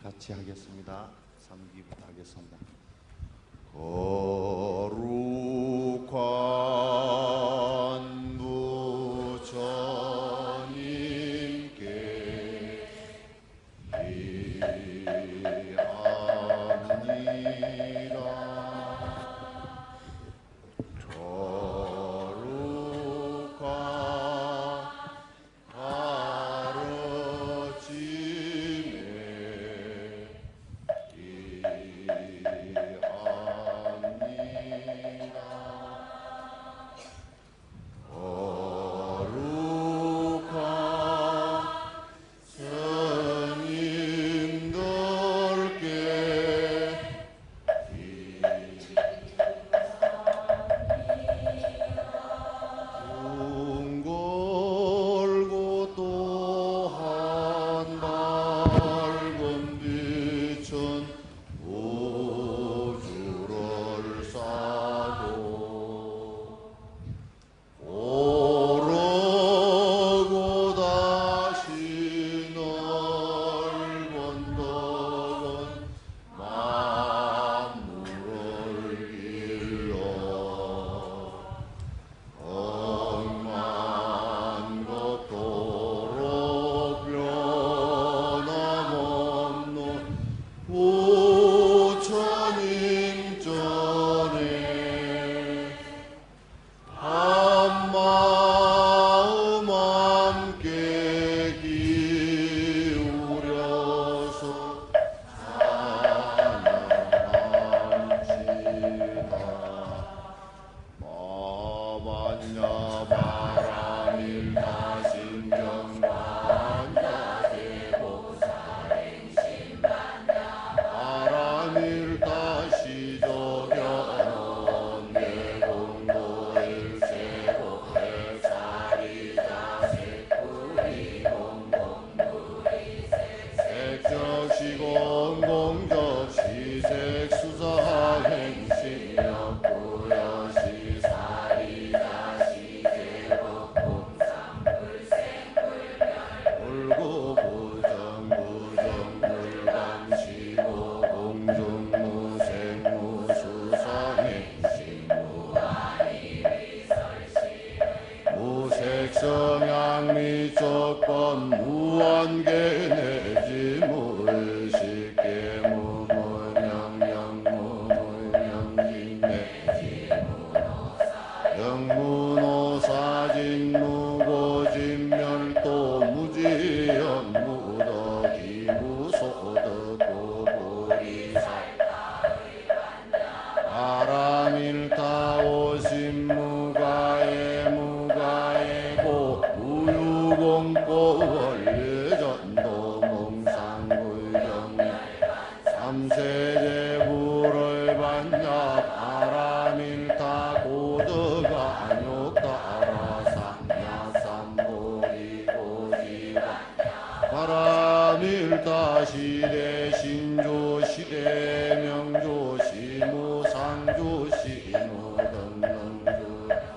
같이 하겠습니다. 3기부터 하겠습니다. 거룩한 부처님께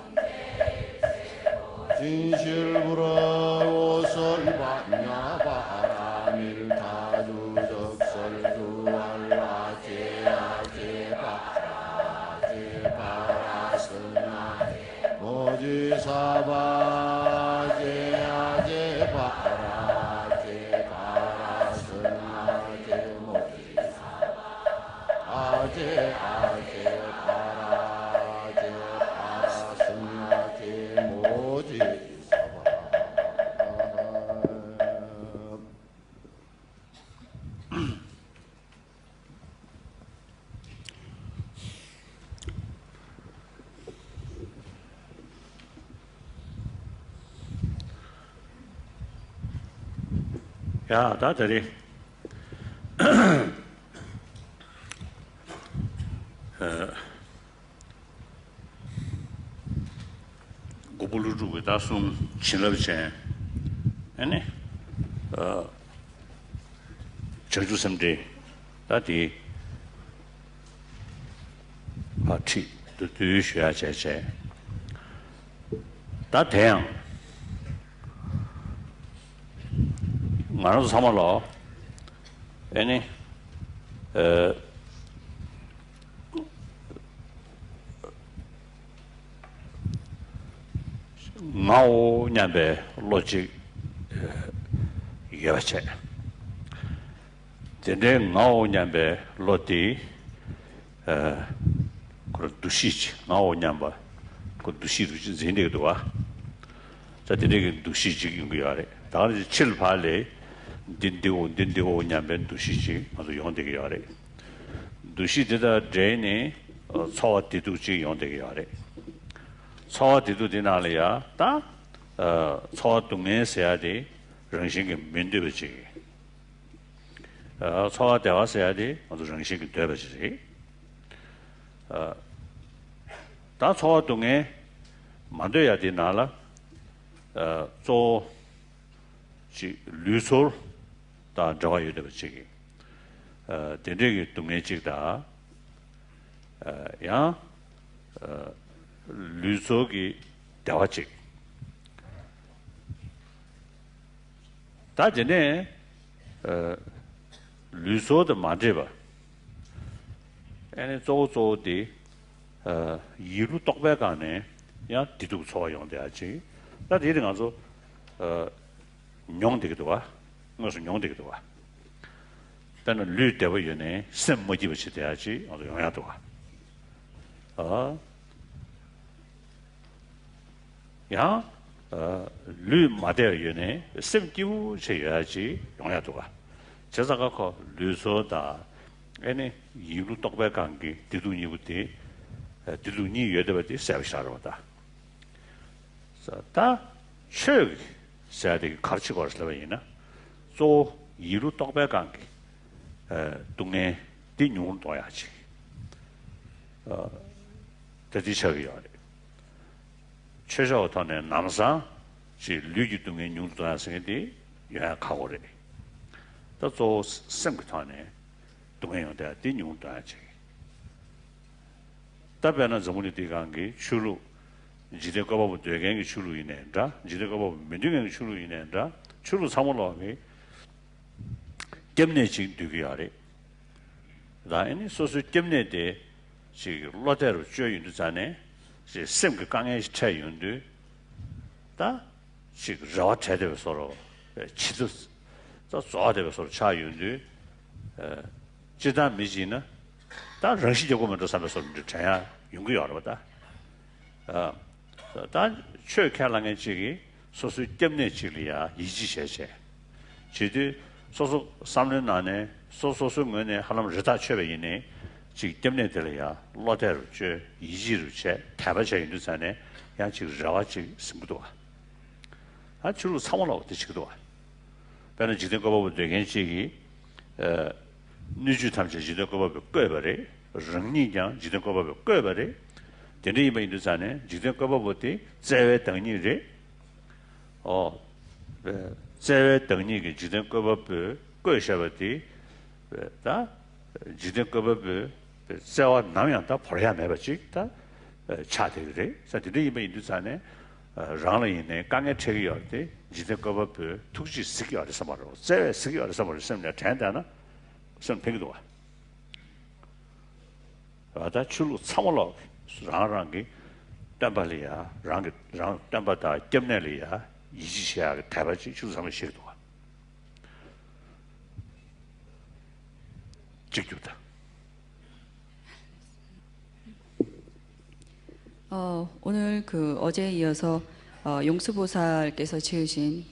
기합니다. 야, 다들이 고불루주고 다숨 친럽제 아니 저주섬데 다디 파티 또学姐姐다 대양 말아서 삼아라 아니 ngao nyambe logic yache dende ngao nyambe loti ko dushi ngao nyamba ko dushi du zinde do wa 자 dende dushi ji yung yare da ri chil phale dindigo nyambe dushi ji azu yong de yare dushi de da jene chawa didu ji yong de yare chawa didu dinal이야 다 chawa 동네 세야 돼 정신이 면되지 chawa 대화 세야 돼 아주 정신이 되버지 다 chawa 동에 만들어야 돼 나라 지 류솔 다 저거야 되버지 된대기 동네 찍다 야 류속이 대화직 다 전에 류소도 만져봐 애네 조조디 이루 똑배가네 야 디도 소용돼야지 나 이런 가서 용되기도 와 무슨 용되기도 와 나는 류대버연에 셈모지 붙이 돼야지 어디 용야도 와 야, 류 마대연에 셈기우 제야지 용야도가. 제사가 그 류소다. 애네 이루 똑배 관계 디두니부터 디두니 여대버디 서비스하러다. 자, 책 사야되게 가르치고 왔으려면이나. 또 이루 똑배 관계 동네 띠뇽을 둬야지. 대지적이야. 최저부터는 남사 지 류기동의 융도하생이 요약하고래. 또 생각하네. 동행용대 띠뇽도하지. 답변은 전문이 관계 주로 지대거법 되게 주로 인해다. 지대거법 민중의 주로 인해다. 주로 삼월로기 때문에 되게 하래. 라인이 소수 때문에 지 로데로 줘윤도 자네. 심 그 강에 차이운데 다 지금 저 차대로 서로 치도 저 좌대로 서로 차이운데 지단 미지는 다 러시적으로 더 삼아서 자야 용기 알아보다 다 최칼랑의 지기 소수 때문에 지리야 이지셰셰 지디 소소 3년 안에 소소소 면에 하나만 저다 최배이네 지금 때문에 들어야 로데로 저 이지로 제 타바제 있는 산에 야 지금 저와지 승부도 아 주로 상원하고 되시기도 와 배는 지금 거 보고 되게 지기 뉴주 탐지 지금 거 보고 꺼버려 정리장 지금 거 보고 꺼버려 되는 이번 있는 산에 지금 거 보고 때 제외 등리를 제외 등리게 지금 거 보고 꺼셔버디 다 지금 거 보고 세와 남양다 버려야 매버지 다 차들이 사들이 이번 인도산에 랑이네 강에 책이 어때 지대거버 특지 쓰기 어려서 말로 제 쓰기 어려서 말로 쓰면 된다나 무슨 배기도 와다 출로 참을로 랑랑기 담발이야 랑 담바다 때문에리야 이지시야 대바지 주상을 시도 와 직주다 오늘 그 어제에 이어서 용수보살께서 지으신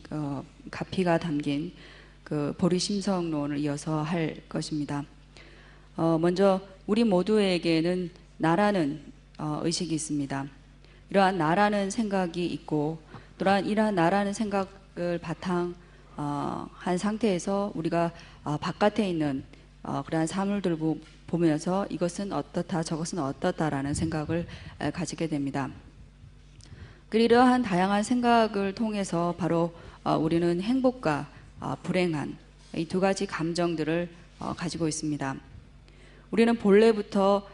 가피가 담긴 그 보리심성론을 이어서 할 것입니다. 먼저 우리 모두에게는 나라는 의식이 있습니다. 이러한 나라는 생각이 있고 또한 이러한 나라는 생각을 바탕 한 상태에서 우리가 바깥에 있는 그러한 사물들을 보면서 이것은 어떻다 저것은 어떻다라는 생각을 가지게 됩니다. 이러한 다양한 생각을 통해서 바로 우리는 행복과 불행한 이 두 가지 감정들을 가지고 있습니다. 우리는 본래부터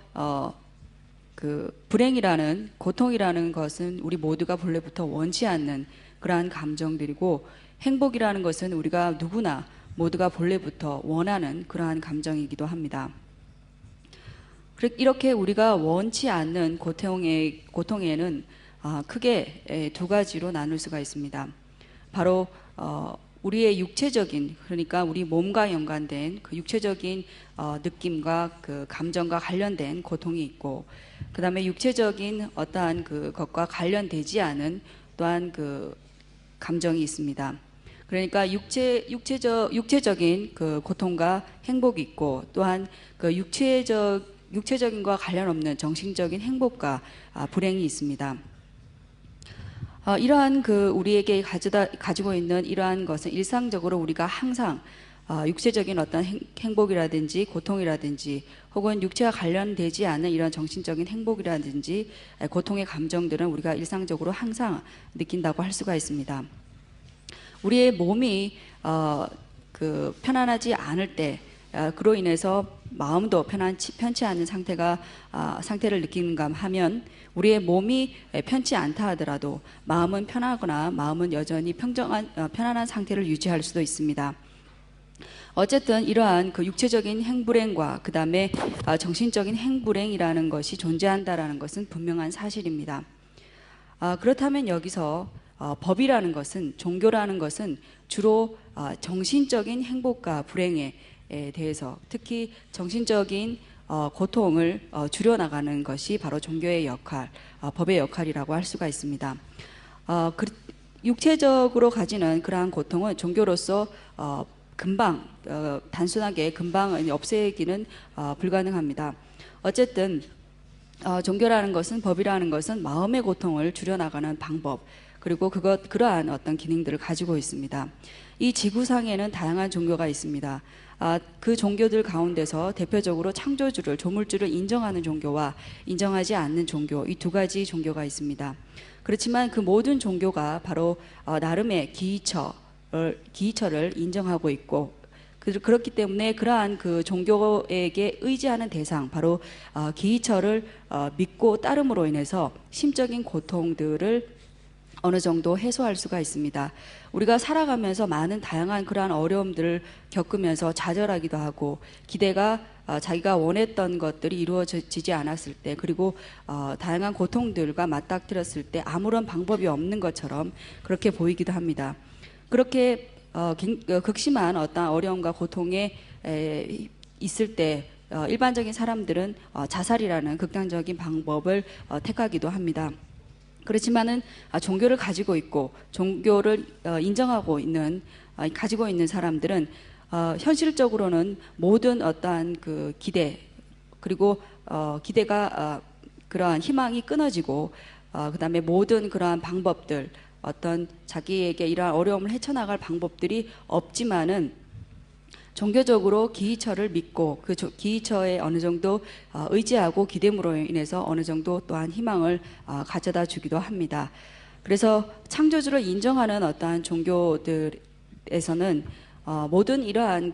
그 불행이라는 고통이라는 것은 우리 모두가 본래부터 원치 않는 그러한 감정들이고 행복이라는 것은 우리가 누구나 모두가 본래부터 원하는 그러한 감정이기도 합니다. 이렇게 우리가 원치 않는 고통에는 크게 두 가지로 나눌 수가 있습니다. 바로 우리의 육체적인, 그러니까 우리 몸과 연관된 그 육체적인 느낌과 그 감정과 관련된 고통이 있고, 그 다음에 육체적인 어떠한 그것과 관련되지 않은 또한 그 감정이 있습니다. 그러니까 육체적인 그 고통과 행복이 있고, 또한 그 육체적인과 관련 없는 정신적인 행복과 불행이 있습니다. 이러한 그 우리에게 가지고 있는 이러한 것은 일상적으로 우리가 항상 육체적인 어떤 행복이라든지 고통이라든지 혹은 육체와 관련되지 않은 이런 정신적인 행복이라든지 고통의 감정들은 우리가 일상적으로 항상 느낀다고 할 수가 있습니다. 우리의 몸이 그 편안하지 않을 때 그로 인해서 마음도 편치 않은 상태를 느끼는가 하면 우리의 몸이 편치 않다 하더라도 마음은 편하거나 마음은 여전히 편안한 상태를 유지할 수도 있습니다. 어쨌든 이러한 그 육체적인 행불행과 그 다음에 정신적인 행불행이라는 것이 존재한다라는 것은 분명한 사실입니다. 그렇다면 여기서 법이라는 것은, 종교라는 것은 주로 정신적인 행복과 불행에 대해서, 특히 정신적인 고통을 줄여나가는 것이 바로 종교의 역할, 법의 역할이라고 할 수가 있습니다. 육체적으로 가지는 그러한 고통은 종교로서 금방 단순하게 금방 없애기는 불가능합니다. 어쨌든 종교라는 것은, 법이라는 것은 마음의 고통을 줄여나가는 방법, 그리고 그러한 어떤 기능들을 가지고 있습니다. 이 지구상에는 다양한 종교가 있습니다. 그 종교들 가운데서 대표적으로 창조주를, 조물주를 인정하는 종교와 인정하지 않는 종교, 이 두 가지 종교가 있습니다. 그렇지만 그 모든 종교가 바로 나름의 기이처를 인정하고 있고, 그렇기 때문에 그러한 그 종교에게 의지하는 대상, 바로 기이처를 믿고 따름으로 인해서 심적인 고통들을 어느 정도 해소할 수가 있습니다. 우리가 살아가면서 많은 다양한 그러한 어려움들을 겪으면서 좌절하기도 하고, 기대가 자기가 원했던 것들이 이루어지지 않았을 때, 그리고 다양한 고통들과 맞닥뜨렸을 때 아무런 방법이 없는 것처럼 그렇게 보이기도 합니다. 그렇게 극심한 어떤 어려움과 고통에 있을 때 일반적인 사람들은 자살이라는 극단적인 방법을 택하기도 합니다. 그렇지만은 종교를 가지고 있고 종교를 가지고 있는 사람들은 현실적으로는 모든 어떠한 그 기대, 그리고 기대가 그러한 희망이 끊어지고, 그 다음에 모든 그러한 방법들, 어떤 자기에게 이러한 어려움을 헤쳐나갈 방법들이 없지만은 종교적으로 기이처를 믿고 그 기이처에 어느 정도 의지하고 기대므로 인해서 어느 정도 또한 희망을 가져다 주기도 합니다. 그래서 창조주를 인정하는 어떠한 종교들에서는 모든 이러한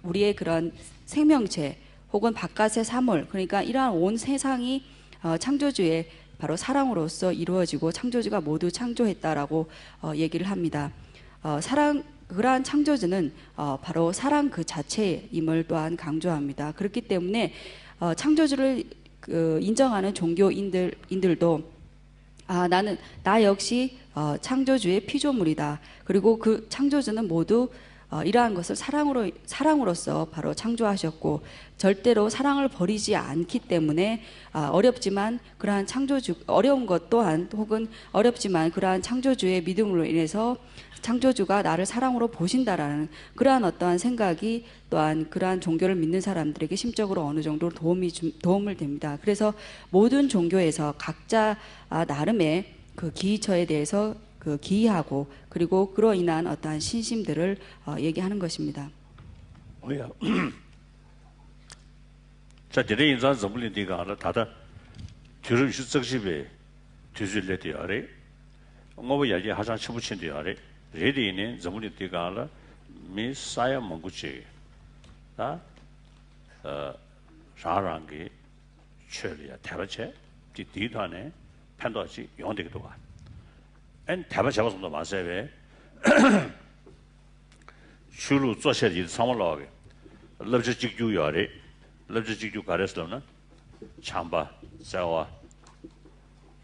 우리의 그런 생명체 혹은 바깥의 사물, 그러니까 이러한 온 세상이 창조주의 바로 사랑으로서 이루어지고 창조주가 모두 창조했다라고 얘기를 합니다. 그러한 창조주는 바로 사랑 그 자체임을 또한 강조합니다. 그렇기 때문에 창조주를 인정하는 종교인들도 나 역시 창조주의 피조물이다. 그리고 그 창조주는 모두 이러한 것을 사랑으로서 바로 창조하셨고, 절대로 사랑을 버리지 않기 때문에 어렵지만 그러한 어려운 것 또한, 혹은 어렵지만 그러한 창조주의 믿음으로 인해서 창조주가 나를 사랑으로 보신다라는 그러한 어떠한 생각이 또한 그러한 종교를 믿는 사람들에게 심적으로 어느 정도 도움을 됩니다. 그래서 모든 종교에서 각자 나름의 그 기이처에 대해서 기이하고, 그리고 그로 인한 어떠한 신심들을 얘기하는 것입니다. 자, 이래 인산 전문리니까 알아. 다다 주를 수석집에 주술래 되어래. 뭐 이야기 하자 쳐붙인 되어래. 레디는 전문리니까 알아. 미사야 먹고지. 다 라랑게 최리야 대바체 지 뒤단에 판도지 용되기도 봐. 엔 대바 잡아서도 마세베 출루 조셔지 상월로게 럽지 직주요래 럽지 직주 가르스로나 참바 자와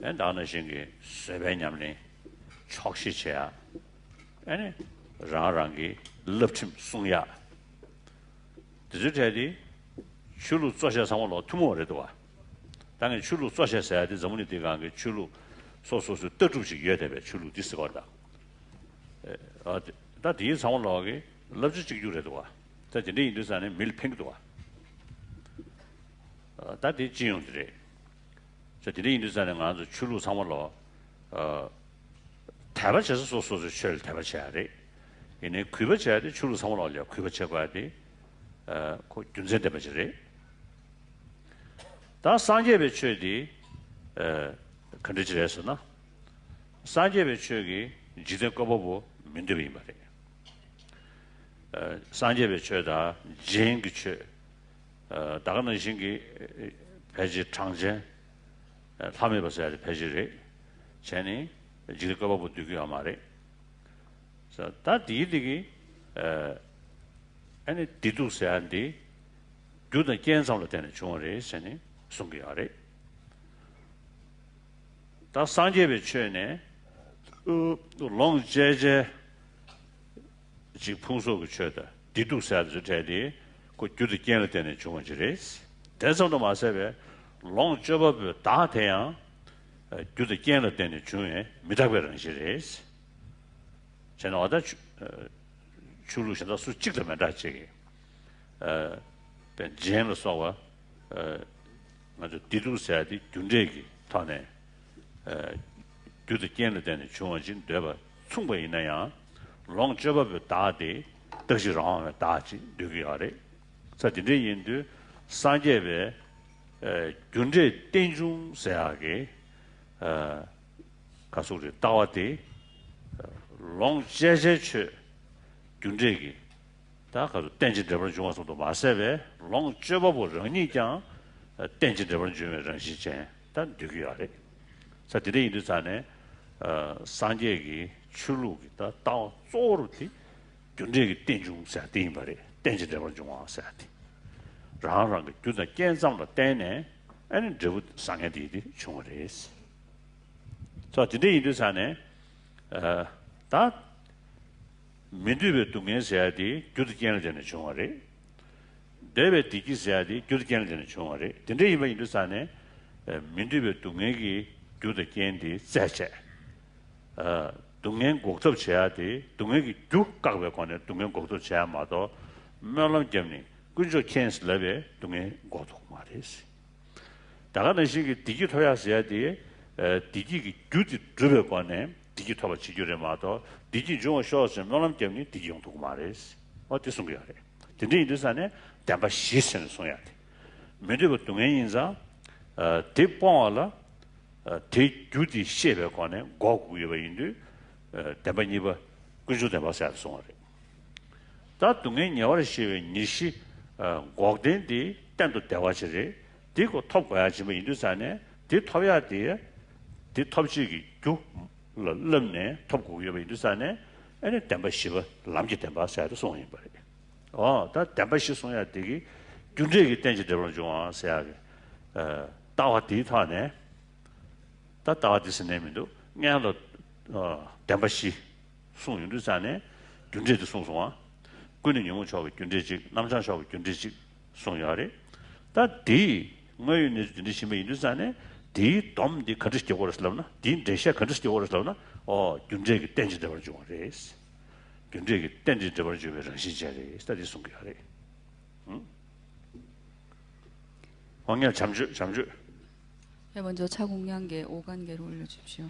엔 다는 신기 세배냠네 촉시체야 아니 라랑기 럽침 숭야 드즈제디 출루 조셔 상월로 투모래도 와 당연히 출루 조셔서야 돼 전문이 되가 그 출루 소소소 뜻주식 예대배 출루 디스거다 다 뒤에 상월로게 럽지 직주래도 와 자 이제 인도산에 밀팽도 와 다 뒤에 지용들이 저 뒤에 인도산에 가서 출루 상월로 대바체서 소소소 쉘 대바체야 돼 이네 귀버체야 돼 출루 상월로 올려 귀버체가 돼 그 균세 대바체래 다 상제배 취디 컨디지레스나 상제배 취기 지대 거보고 민대비 말이에요. 상제배 취다 진기 취 다가는 신기 배지 창제 함에 벗어야 돼 배지를 쟤니 지대 거보고 두기 말이에요. 그래서 다 디디기 아니 디두세한디 두던 견상으로 되는 중원에 쟤니 송기하래. 다 상제배 취네 롱제제 지 풍속을 취다. 디두사드 제디 그 주도 견을 되는 중원지레스. 대성도 마세베 롱저버 다 대양 주도 견을 되는 중에 미다베는 지레스. 저는 어디 출루셔다 수직도 만다지. ben jenlo sowa 아주 디두사디 균제기 타네 두드 견을 되는 중원진 되바 충분히 있나야 롱저버 다디 뜻이랑 다지 되기하래 자디네 인도 산제베 균제 땡중 세하게 가수리 다와디 롱제제체 균제기 다 가서 땡지 되버는 중앙서도 마세베 롱저버 런니장 땡지 되버는 중에 런시제 단 되기하래 자디네 인도 산에 산제기 출루기다 다 쪼르티 균제기 땡중사 땡바리 땡지대버 중앙사티 라랑게 주다 겐상도 땡네 아니 저 상해디디 중어레스 자 디데 인도산에 다 민두베 동에서야디 주다 겐을 되는 중어레 데베 디기서야디 주다 겐을 되는 중어레 딘데 이바 인도산에 민두베 동에기 주다 겐디 자체 동행 곡섭 제야디 동행이 쭉 가고 관에 동행 곡섭 제야마도 melon gemni kunjo chance lebe 동행 고독 말이지 다가는 시기 디지털이야 돼 디지기 규지 드베 관에 디지털 지주레마도 디지 좀 쇼스 melon gemni 디지용도 말이지 어디 숨겨야 돼 근데 이들산에 담바 시선 소야 돼 메르고 동행 인자 대ponala 대 규지 시에 관에 고구여 인도 대반이버 kunju de basa songare ta tungen nyawar shiwe nishi gogden di tanto dewachire di ko top ga ji me indusane di topya di topchi gu lemne top gu yo indusane ene tamba shiwa lamji tamba sa de songye bare ta tamba shi songya de gyunje gi tenji de ro jwa sa ya dawa di ta ne ta dawa di se ne mi do nyalo tamba shi 송윤도 산에 균제도 송송아 군의 영어 처고 균제직 남산 처고 균제직 송야래 다디 뭐유니 진심에 있는 산에 디 돔디 커지게 걸었으나 디 대샤 커지게 걸었으나 균제기 땡지 되버 좀 그래스 균제기 땡지 되버 좀 시제래 스타디 송야래 황야 잠주 네, 먼저 차 공양계 5관계로 올려 주십시오.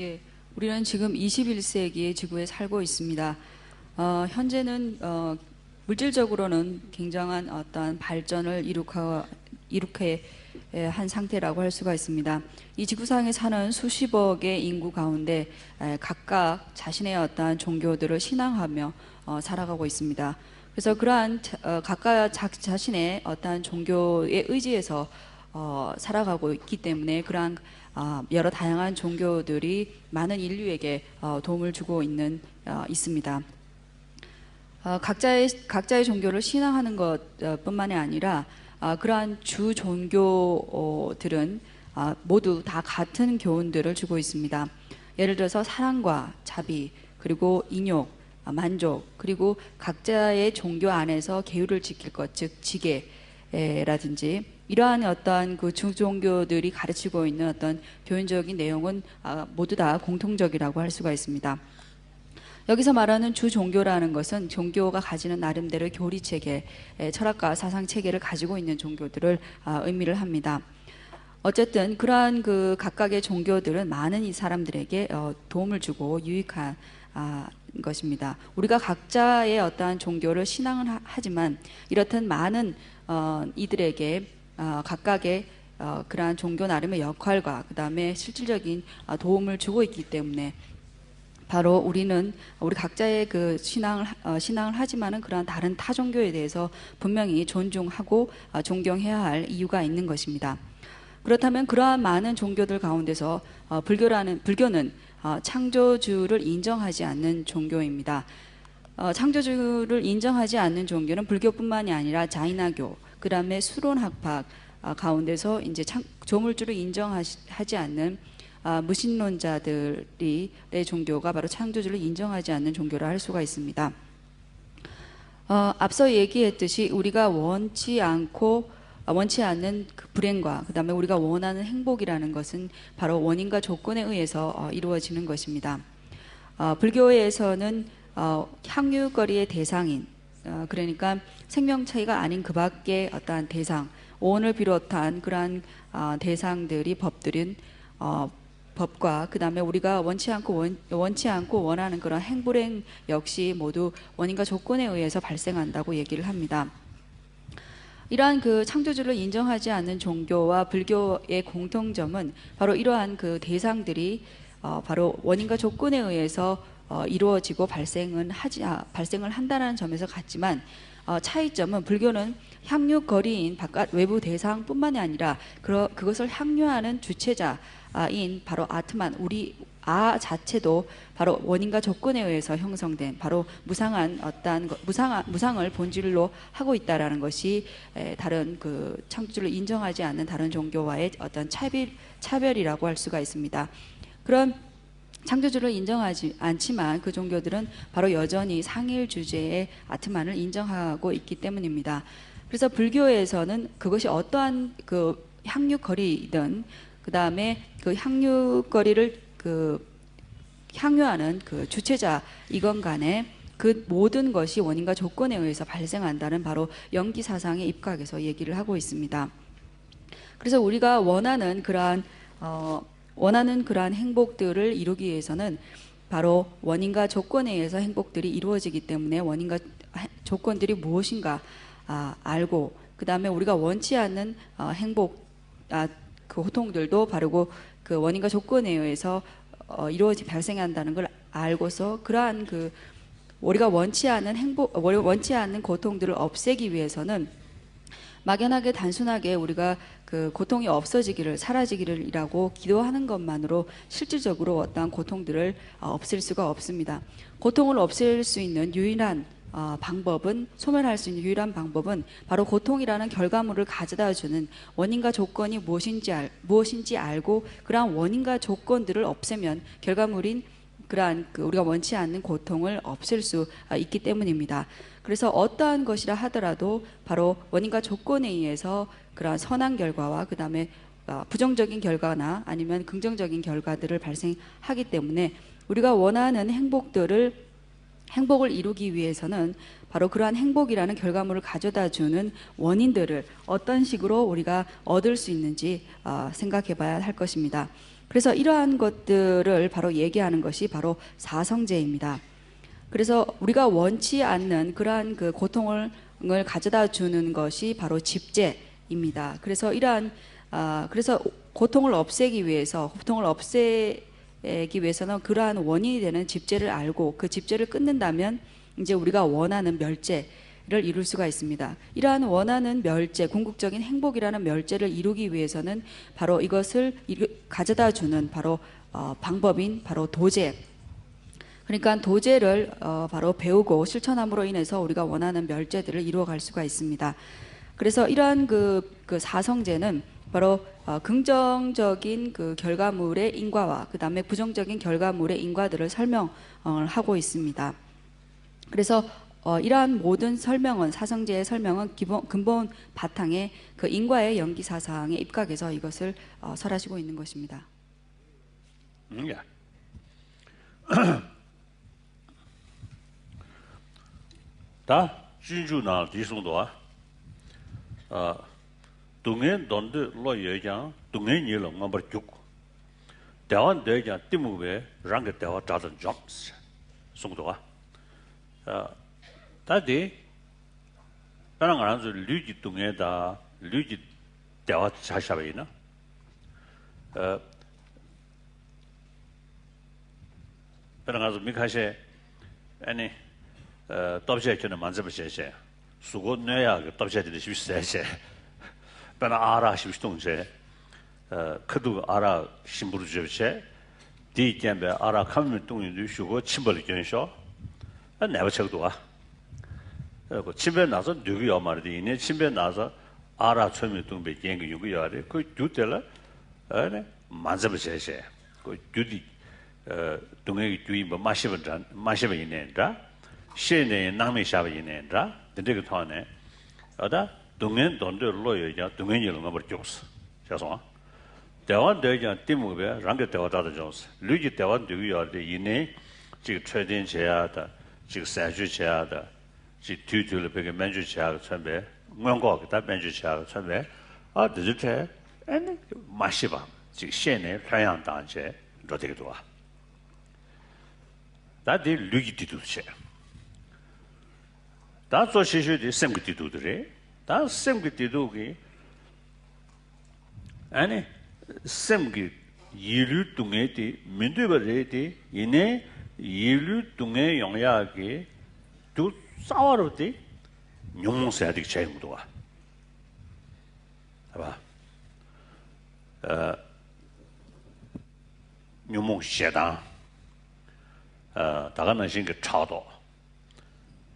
예, 우리는 지금 21세기의 지구에 살고 있습니다. 현재는 물질적으로는 굉장한 어떤 발전을 이룩해 한 상태라고 할 수가 있습니다. 이 지구상에 사는 수십억의 인구 가운데 각각 자신의 어떠한 종교들을 신앙하며 살아가고 있습니다. 그래서 그러한 각각 자신의 어떠한 종교에 의지해서 살아가고 있기 때문에 그러한 여러 다양한 종교들이 많은 인류에게 도움을 주고 있습니다. 각자의 종교를 신앙하는 것뿐만이 아니라 그러한 주 종교들은 모두 다 같은 교훈들을 주고 있습니다. 예를 들어서 사랑과 자비, 그리고 인욕, 만족, 그리고 각자의 종교 안에서 계율을 지킬 것, 즉 지계라든지 이러한 어떤 그 주종교들이 가르치고 있는 어떤 교훈적인 내용은 모두 다 공통적이라고 할 수가 있습니다. 여기서 말하는 주 종교라는 것은 종교가 가지는 나름대로 교리 체계, 철학과 사상 체계를 가지고 있는 종교들을 의미를 합니다. 어쨌든 그러한 그 각각의 종교들은 많은 이 사람들에게 도움을 주고 유익한 것입니다. 우리가 각자의 어떠한 종교를 신앙을 하지만 이렇듯 많은 이들에게 각각의 그러한 종교 나름의 역할과 그 다음에 실질적인 도움을 주고 있기 때문에 바로 우리 각자의 그 신앙을 하지만은 그러한 다른 타 종교에 대해서 분명히 존중하고 존경해야 할 이유가 있는 것입니다. 그렇다면 그러한 많은 종교들 가운데서 불교는 창조주를 인정하지 않는 종교입니다. 창조주를 인정하지 않는 종교는 불교뿐만이 아니라 자이나교, 그 다음에 수론학파 가운데서 이제 조물주를 인정하지 않는 무신론자들의 종교가 바로 창조주를 인정하지 않는 종교라 할 수가 있습니다. 앞서 얘기했듯이 우리가 원치 않는 그 불행과 그 다음에 우리가 원하는 행복이라는 것은 바로 원인과 조건에 의해서 이루어지는 것입니다. 불교에서는 향유거리의 대상인, 그러니까 생명체가 아닌 그 밖의 어떠한 대상, 원을 비롯한 그러한 대상들이 법과 그 다음에 우리가 원치 않고 원하는 그런 행불행 역시 모두 원인과 조건에 의해서 발생한다고 얘기를 합니다. 이러한 그 창조주를 인정하지 않는 종교와 불교의 공통점은 바로 이러한 그 대상들이 바로 원인과 조건에 의해서 이루어지고 발생을 한다는 점에서 같지만 차이점은 불교는 향유거리인 바깥 외부 대상뿐만이 아니라 그것을 향유하는 주체자인 바로 아트만 우리 자체도 바로 원인과 조건에 의해서 형성된 바로 무상을 본질로 하고 있다라는 것이 다른 그 창조주를 인정하지 않는 다른 종교와의 어떤 차별이라고 할 수가 있습니다. 그런 창조주를 인정하지 않지만 그 종교들은 바로 여전히 상일 주제의 아트만을 인정하고 있기 때문입니다. 그래서 불교에서는 그것이 어떠한 그 향유거리든 그 다음에 그 향유거리를 향유하는 그 주체자이건 간에 그 모든 것이 원인과 조건에 의해서 발생한다는 바로 영기사상의 입각에서 얘기를 하고 있습니다. 그래서 우리가 원하는 그러한 행복들을 이루기 위해서는 바로 원인과 조건에 의해서 행복들이 이루어지기 때문에 원인과 조건들이 무엇인가 알고 그 다음에 우리가 원치 않는 그 고통들도 바로 그 원인과 조건에 의해서 발생한다는 걸 알고서 그러한 그 우리가 원치 않는 고통들을 없애기 위해서는 막연하게 단순하게 우리가 그 고통이 사라지기를이라고 기도하는 것만으로 실질적으로 어떠한 고통들을 없앨 수가 없습니다. 고통을 없앨 수 있는 유일한 소멸할 수 있는 유일한 방법은 바로 고통이라는 결과물을 가져다 주는 원인과 조건이 무엇인지 알고 그러한 원인과 조건들을 없애면 결과물인 그러한 우리가 원치 않는 고통을 없앨 수 있기 때문입니다. 그래서 어떠한 것이라 하더라도 바로 원인과 조건에 의해서 그러한 선한 결과와 그 다음에 부정적인 결과나 아니면 긍정적인 결과들을 발생하기 때문에 우리가 원하는 행복을 이루기 위해서는 바로 그러한 행복이라는 결과물을 가져다 주는 원인들을 어떤 식으로 우리가 얻을 수 있는지 생각해 봐야 할 것입니다. 그래서 이러한 것들을 바로 얘기하는 것이 바로 사성제입니다. 그래서 우리가 원치 않는 그러한 그 고통을 가져다 주는 것이 바로 집제입니다. 그래서 그래서 고통을 없애기 위해서는 그러한 원인이 되는 집제를 알고 그 집제를 끊는다면 이제 우리가 원하는 멸제를 이룰 수가 있습니다. 이러한 원하는 멸제, 궁극적인 행복이라는 멸제를 이루기 위해서는 바로 이것을 가져다 주는 바로 방법인 바로 도제. 그러니까 도제를 바로 배우고 실천함으로 인해서 우리가 원하는 멸제들을 이루어갈 수가 있습니다. 그래서 이러한 그 사성제는 바로 긍정적인 그 결과물의 인과와 그 다음에 부정적인 결과물의 인과들을 설명을 하고 있습니다. 그래서 이러한 모든 설명은 사성제의 설명은 근본 바탕에 그 인과의 연기 사상에 입각해서 이것을 설하시고 있는 것입니다. 예. 다 진주나 디송도아 동행 돈데 로여장 동행 일로 넘버 6 대원 대장 팀무베 랑게 대와 다던 점스 송도아 다디 나랑 안서 류지 동에다 류지 대와 자샤베이나 나랑 미카셰 아니 답제에는 만져보세요. 수고 내야 그 답제들이 쉽세세. 배나 알아 싶동제. 그도 알아 심부르 접세. 뒤견배 알아 카면 동인도 쉬고 침벌 견셔. 내가 책도와. 그 집에 나서 누구야 말이지. 이내 집에 나서 알아 처음에 동배 견기 요구야 돼. 그 주텔라 아니 만져보세요. 그 주디 동행이 주의 뭐 마시면 있는다. 시내 남의 샤베이네라 근데 토네 어다 동행 돈들로 여자 동행이 넘어 줬어 자서 대원 대장 팀무베 랑게 대화다도 줬어 류지 대원 되기야데 이내 지금 최된 제야다 지금 사주 제야다 지 뒤들을 베게 맨주 제야 선배 뭔가 그다 맨주 제야 선배 드즈테 아니 마시바 지금 시내 태양 단체 로데도 와 다들 류기 뒤두세 다 소시슈디 셈기티두드레 다 셈기티두기 아니 셈기 일류 뚱에디 민두버레디 이네 일류 뚱에 영야기 두 싸워로디 용몽세야디 제무도와 봐 용몽세다 다가는 신그 차도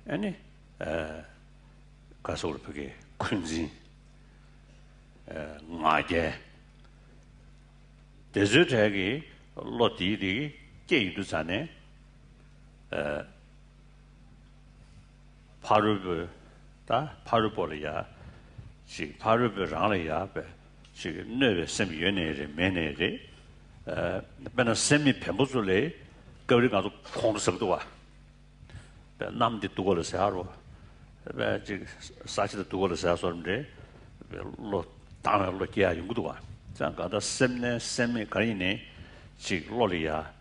아니 가서 그렇게 큰지 나게 데저트하기 로디리 게이도 전에 파르볼이야 지 파르볼이야 지금 내에 세미연에를 매내를 맨날 세미 뱀보줄래 거기 가서 공부석도 와 남들 두고를 세하러 지금 사실은 두고를 세하서인데 로 당을로 기야 연구도 와 잠깐다 셈이 가리네 지금 로리야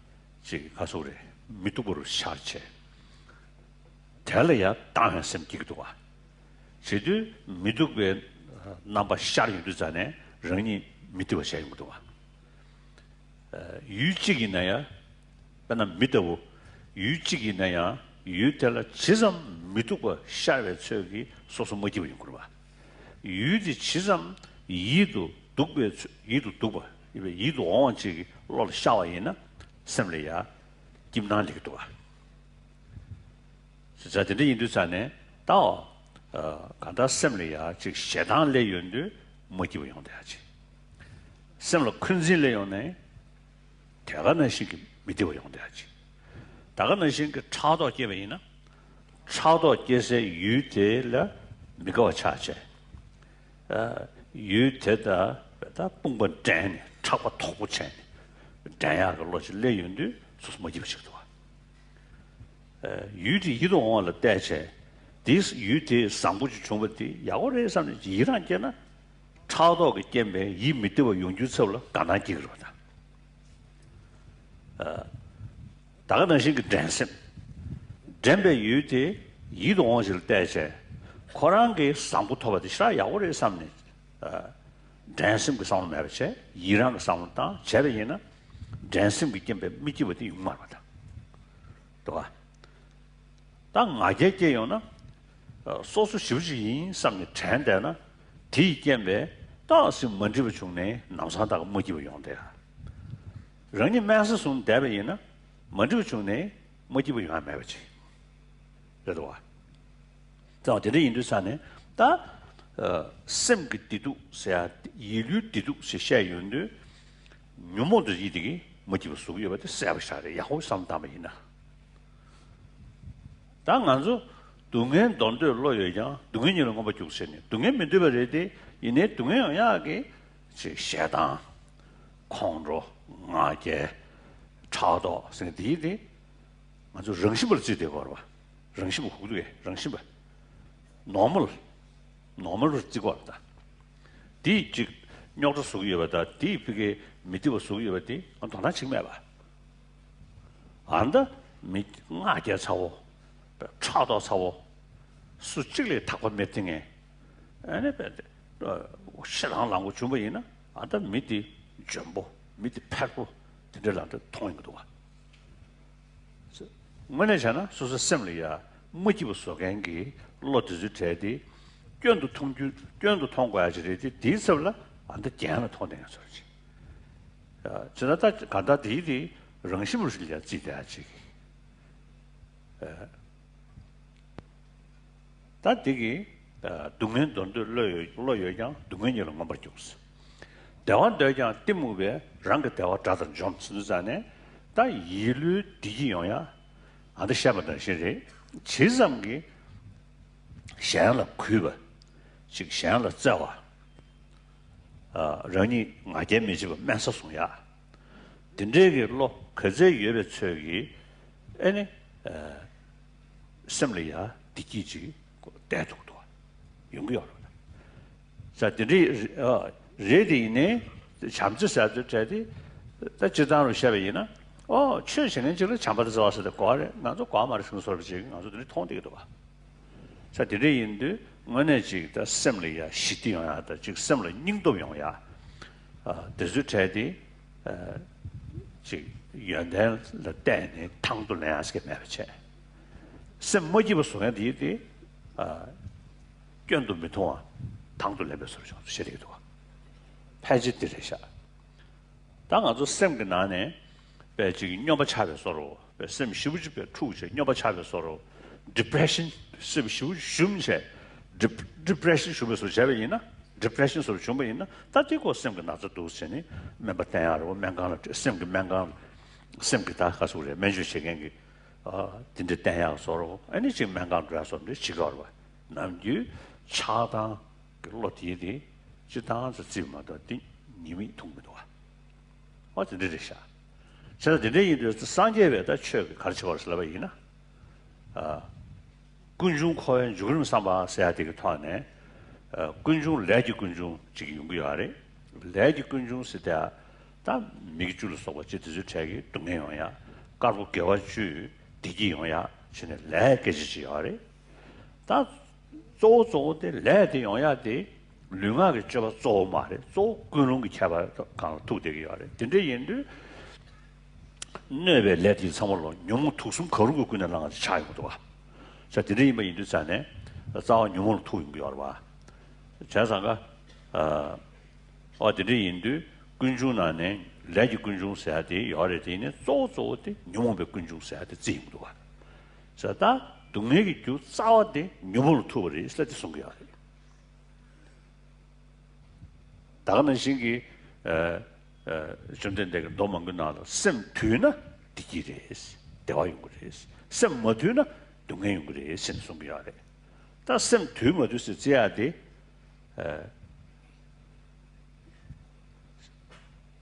지금 가서 그래 미투고를 샤체 달려야 당한 셈 기도 와 제주 미투고에 남바 샤리도 전에 런이 미투고 샤이고도 와 유직이나야 맨날 미투고 유직이나야 유텔라 지점 미투고 샤베 저기 소소 모티브 연구로 봐 유지 지점 이도 독배 이도 독배 이게 이도 원칙이 로를 샤와이나 셈리야 김난리도 와 진짜 근데 인도산에 다 간다 셈리야 즉 세단 레연도 모티브 연구해야지 셈로 큰질 레연에 대가는 시기 미티브 연구해야지 다가는 그 차도 계획이나 차도 계세 유대라 미거 차체 유대다 다 뽕번 짠 차고 토고체 다야가 로지 레윤도 소스 뭐지 싶도 유디 이동을 대체 this 유디 상부지 총부디 야고래서는 이란께나 차도 그 게임에 이 밑에 용주서로 가난지 그러다 다가 당신 그 댄심 댄베 유티 이동원실 때제 코란게 상부터바디 시라 야오레 삼네 댄심 그 상을 매버체 이랑 그 상부터 제베이나 댄심 비gembe 미지버디 용마다 또가 당 아제제요나 소수 시부지인 삼네 잔데나 디gembe 다시 먼저 중에 남사다가 모집을 용돼야人家 매스 손 대베이나 먼저 중에 모집을 용 매버지 그래도 자,这印度上呢，它sem个地度是啊，一律地度是下用的，牛毛的一点没几个属于把它晒不下来，也好上大没呢。当然说，东岸当地老有讲，东岸人我们就是呢，东岸面对不来的，因为东岸呀个是下当、抗着、啊个、查到，是个第一的，俺就人性不知道个了吧，人性不糊涂的，人性不。normal 찍어왔다. 디 즉 녀도 속이어봤다. 디 그게 밑에 속이어봤디. 안 책매봐. 안다 밑 아게 차고 차도 차고 수직을 타고 메팅에 아니 신랑랑고 준비이나 안다 밑에 전부 밑에 패고 들들한테 통인 것도 와. 뭐냐잖아. 소소 셈리야. 뭐지부 속엔기 로트즈 제디 견도 통과해야지 디서블라 안돼 잖아 통되는 소리지. 지나다 간다 디디 정심을 실려 지대야지. 다 되게 동행 돈도 로요장 동행이랑 뭐 버렸어. 대원 대장 팀무베 랑게 대와 자던 좀 쓰는자네 다 일을 디지용야 안돼 샤바던 시리 지점기 想了亏吧，就想了这哇，让你俺家没这个满手松呀，等这个路可在越来车个，哎呢，什么呀？第几句带多多，用不了了。在这里热的呢，强制啥子在的，在职场上下边呢，确实呢，就是强迫的主要是的挂的，俺说挂嘛的什么说不行，俺说这里通的个对吧？ 자, 디레인도 원해지다 셈리야 시티용야다 즉 셈리 닝도용야 데즈체디 즉 연대를 때네 탕도내야스게 매체 셈 뭐지부 소야 디디 견도 메토아 탕도내베서죠 시리도 패지들이샤 당아도 셈그 나네 배 지금 녀바 차별서로 셈 시부지배 투지 녀바 차별서로 depression是不是shum세 depression 是不是这边呢 depression 是什么呢他这个什么那这都是呢没把单儿我们讲了什么讲什么他还说的没就些个真的单儿说了哎你这们讲主要说的几个了那就恰当个落地的就当是最嘛的你们通不懂啊我这这下现在这就是商界的缺个开始搞是了吧呢군중 코엔 죽음 삼바 세야 되게 토하네 군중 레지 군중 지금 연구하래 레지 군중 시대 다 미기줄 속에 지지 책이 동해요야 가고 개와주 디기요야 신의 레게지 하래 다 조조데 레디 요야데 류가게 저 조마래 조 군ung 게 차바 강 도되게 하래 근데 얘들 네베 레디 삼월로 용 투숨 거르고 그냥 나가서 차이고도 와 자, 드레이머 인도산에 자원 용을 투인 거 봐. 자상가 어디리 인도 군중안에 레지 군중 세야데 여래되는 소소데 용을 군중 세야데 지금도 와. 자다 동네기 주 싸워데 용을 투버리 슬라지 송겨야 돼. 다른 신기 좀된데 너무 끝나도 셈 뒤나 디기레스 대화 연구레스 셈 뭐뒤나 동행 그래 신송비하래. 다셈 뒤모두스 지야데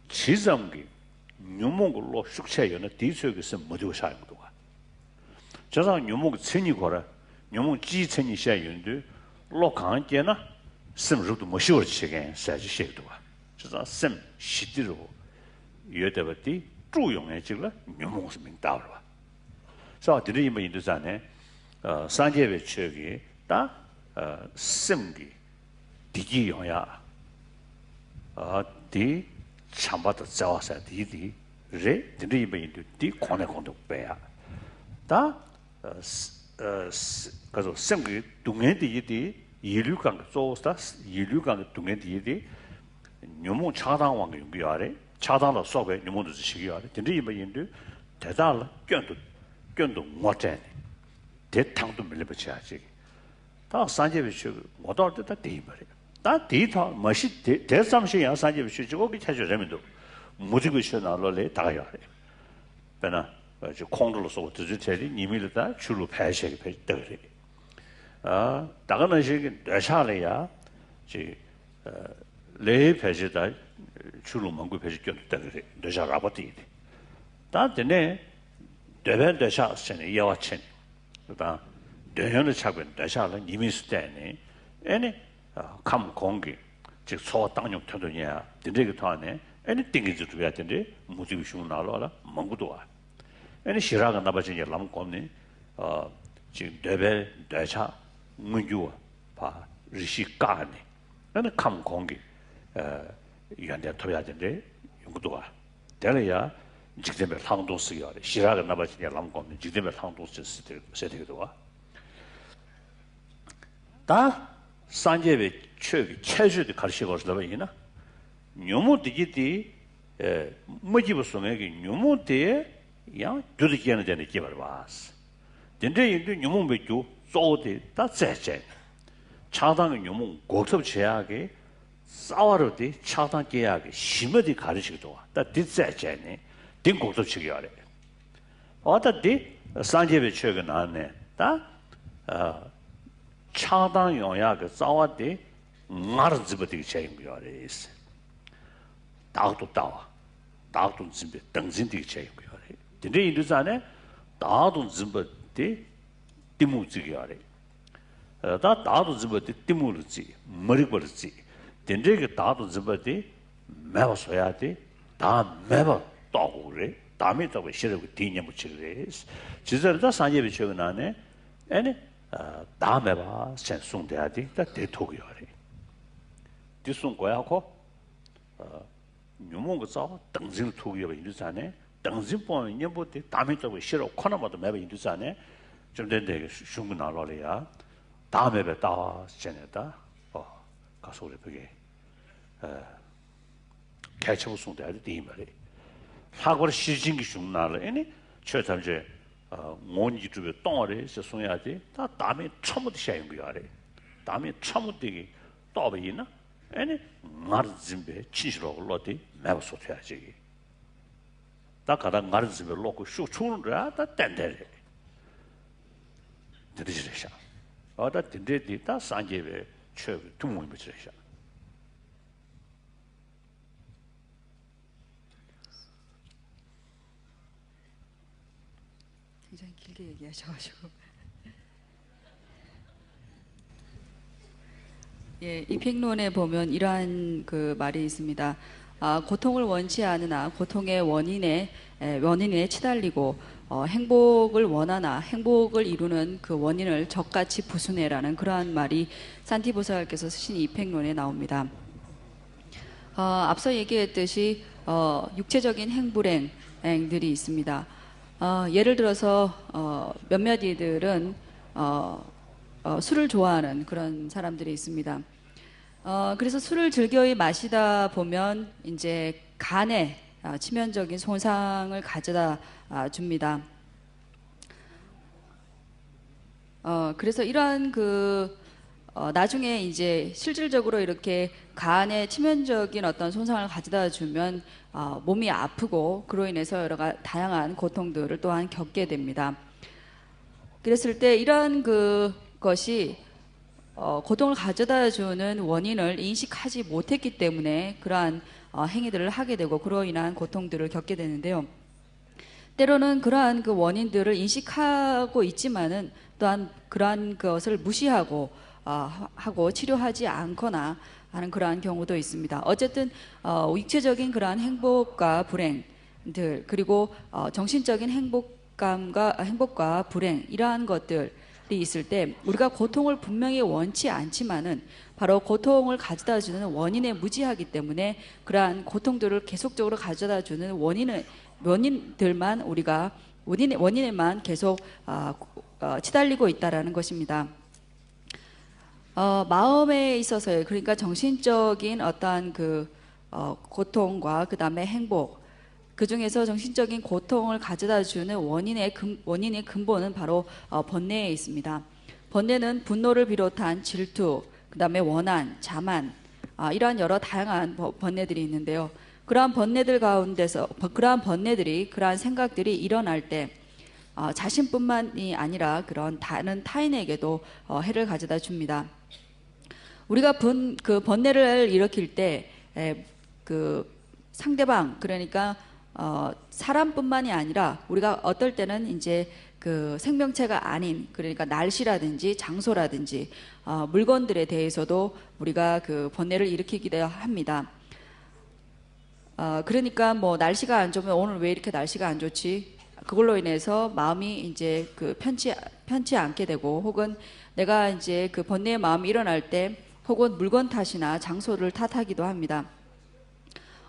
지점기 뉴몽글로 숙체연의 뒤쪽에서 모두 사용도 가. 저상 뉴몽 천이 거라. 뉴몽 지천이 샤연도 로강께나 셈르도 모시월 치게 사지 셰도 가. 저상 셈 시디로 여대버디 注用的这个牛梦是明道了。所以这里面印度上呢，三界为缺个，但生的第一用呀，第长把的造啥第人，这里面印度第可能白啊，但그래서 생기 동행디디 이류강 조스다 이류강 동행디디 뇨모 차당왕 용기하래 차당로 속에 뇨모도 지시기하래 근데 이번인도 대달 견도 못해 대탕도 밀려버쳐야지 다 산제비슈 못할 때다 대이버래 다 데이터 멋이 대삼시야 산제비슈 저거 찾으려면도 무지고 시나로래 다가야 해 배나 저 콩들로서 드즈체리 니밀다 줄로 패셔게 패더래 다가는 시 대샤래야 지 레 패시다 줄로 먹고 패시 껴더래 대샤 라버티 다 되네 대변 대샤 전에 야와친 그다 대현의 차근 대샤는 니미스 때네 애니 감 공기 즉 소 땅용 터도냐 되게 토하네 애니 띵기도 줘야 되는데 무지고 쉬운 나로라 먹고도 와 애니 시라가 나버지냐 람ቆ네 지금 대배 대차 문주 봐 리시가네 애니 감 공기 이한테 토야 되는데 연구도가 되려야 직접에 상도 쓰기야 돼 시라가 나버지냐 람ቆ네 직접에 상도 쓰기도 와 다 산제베 최기 최주의 가르치고 있으려면 뇨모디기디 뭐지부송에게 뇨모데 야 두르기는 되는 기발 봐스 근데 인도 뇨모베주 쪼데 다 제제 차당의 뇨모 고급 제약에 싸워르디 차당 계약에 심어디 가르치기도 다 디제제네 딩고도 치기하래 어디 산제베 최기 나네 다 차당 용약의 싸워디 나를 집어들기 차인 거야래 다도 집에 등진들기 차인 거야래 근데 인도산에 다도 집어디 디무지기야래 다도 집어디 디무르지 머리버지 근데 그 다도 집어디 매워서야 돼다 매워 떠고 그래 다음에 또 싫어고 뒤냐 묻히래 지저다 산제비 최근 안에 아니 다음에 봐 센송돼야 돼. 다 대토기야래. 뒤송 거야고 묘몽 거서 등진 토기야 인도산에 등진 보면 년부터 다음에 또 싫어 코너마도 매번 인도산에 좀 된데 슝구 나러래야 다음에 봐 전에다 가서 우리 보게 개체부 송돼야 돼. 이 말이 사고를 시진기 슝 나러 아니 최탐제 뭔지 주변 똥어리 송야지 다 다음에 처음부터 시작인 거야 아래 다음에 처음부터 떠버리나 아니 마르진베 친시로 올라디 매버 소퇴하지 다 가다 마르진베 놓고 슉 추는 거야 다 땡대래 드디지래샤 어다 딘데디 다 산제베 최 두모이 버지래샤 굉장히 길게 얘기하셔가지고 예, 이 평론에 보면 이러한 그 말이 있습니다. 고통을 원치 않으나 고통의 원인에 치달리고 행복을 원하나 행복을 이루는 그 원인을 적같이 부수내라는 그러한 말이 산티보살께서 쓰신 이 평론에 나옵니다. 앞서 얘기했듯이 육체적인 행불행들이 있습니다. 예를 들어서 몇몇 이들은 술을 좋아하는 그런 사람들이 있습니다. 그래서 술을 즐겨이 마시다 보면 이제 간에 치명적인 손상을 가져다 줍니다. 그래서 이러한 나중에 이제 실질적으로 이렇게 간에 치명적인 어떤 손상을 가져다 주면 몸이 아프고 그로 인해서 다양한 고통들을 또한 겪게 됩니다. 그랬을 때 이러한 것이 고통을 가져다 주는 원인을 인식하지 못했기 때문에 그러한 행위들을 하게 되고 그로 인한 고통들을 겪게 되는데요. 때로는 그러한 그 원인들을 인식하고 있지만은 또한 그러한 것을 무시하고 하고 치료하지 않거나 하는 그러한 경우도 있습니다. 어쨌든 육체적인 그러한 행복과 불행은 불행들 그리고 정신적인 행복과 불행 이러한 것들이 있을 때 우리가 고통을 분명히 원치 않지만은 바로 고통을 가져다 주는 원인에 무지하기 때문에 그러한 고통들을 계속적으로 가져다 주는 원인들만 우리가 원인에만 계속 치달리고 있다라는 것입니다. 마음에 있어서요. 그러니까 정신적인 어떠한 고통과 그 다음에 행복, 그 중에서 정신적인 고통을 가져다 주는 원인의 근본은 바로 번뇌에 있습니다. 번뇌는 분노를 비롯한 질투, 그 다음에 원한, 자만, 이러한 여러 다양한 번뇌들이 있는데요. 그러한 번뇌들 가운데서, 그러한 번뇌들이, 그러한 생각들이 일어날 때, 자신뿐만이 아니라 그런 다른 타인에게도 해를 가져다 줍니다. 우리가 그 번뇌를 일으킬 때, 상대방, 그러니까 사람뿐만이 아니라 우리가 어떨 때는 이제 생명체가 아닌 그러니까 날씨라든지 장소라든지 물건들에 대해서도 우리가 번뇌를 일으키기도 합니다. 그러니까 뭐 날씨가 안 좋으면 오늘 왜 이렇게 날씨가 안 좋지? 그걸로 인해서 마음이 이제 편치 않게 되고 혹은 내가 이제 번뇌의 마음이 일어날 때 혹은 물건 탓이나 장소를 탓하기도 합니다.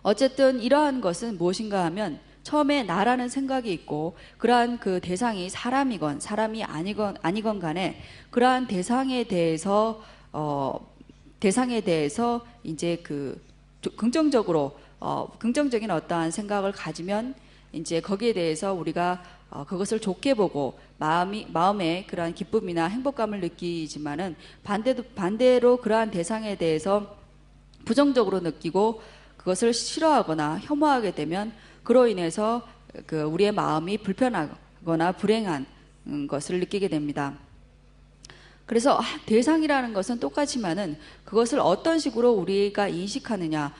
어쨌든 이러한 것은 무엇인가 하면 처음에 나라는 생각이 있고 그러한 대상이 사람이건 사람이 아니건 간에 그러한 대상에 대해서 이제 긍정적인 어떠한 생각을 가지면 이제 거기에 대해서 우리가 그것을 좋게 보고 마음에 그러한 기쁨이나 행복감을 느끼지만은 반대로 그러한 대상에 대해서 부정적으로 느끼고 그것을 싫어하거나 혐오하게 되면 그로 인해서 우리의 마음이 불편하거나 불행한 것을 느끼게 됩니다. 그래서 대상이라는 것은 똑같지만은 그것을 어떤 식으로 우리가 인식하느냐에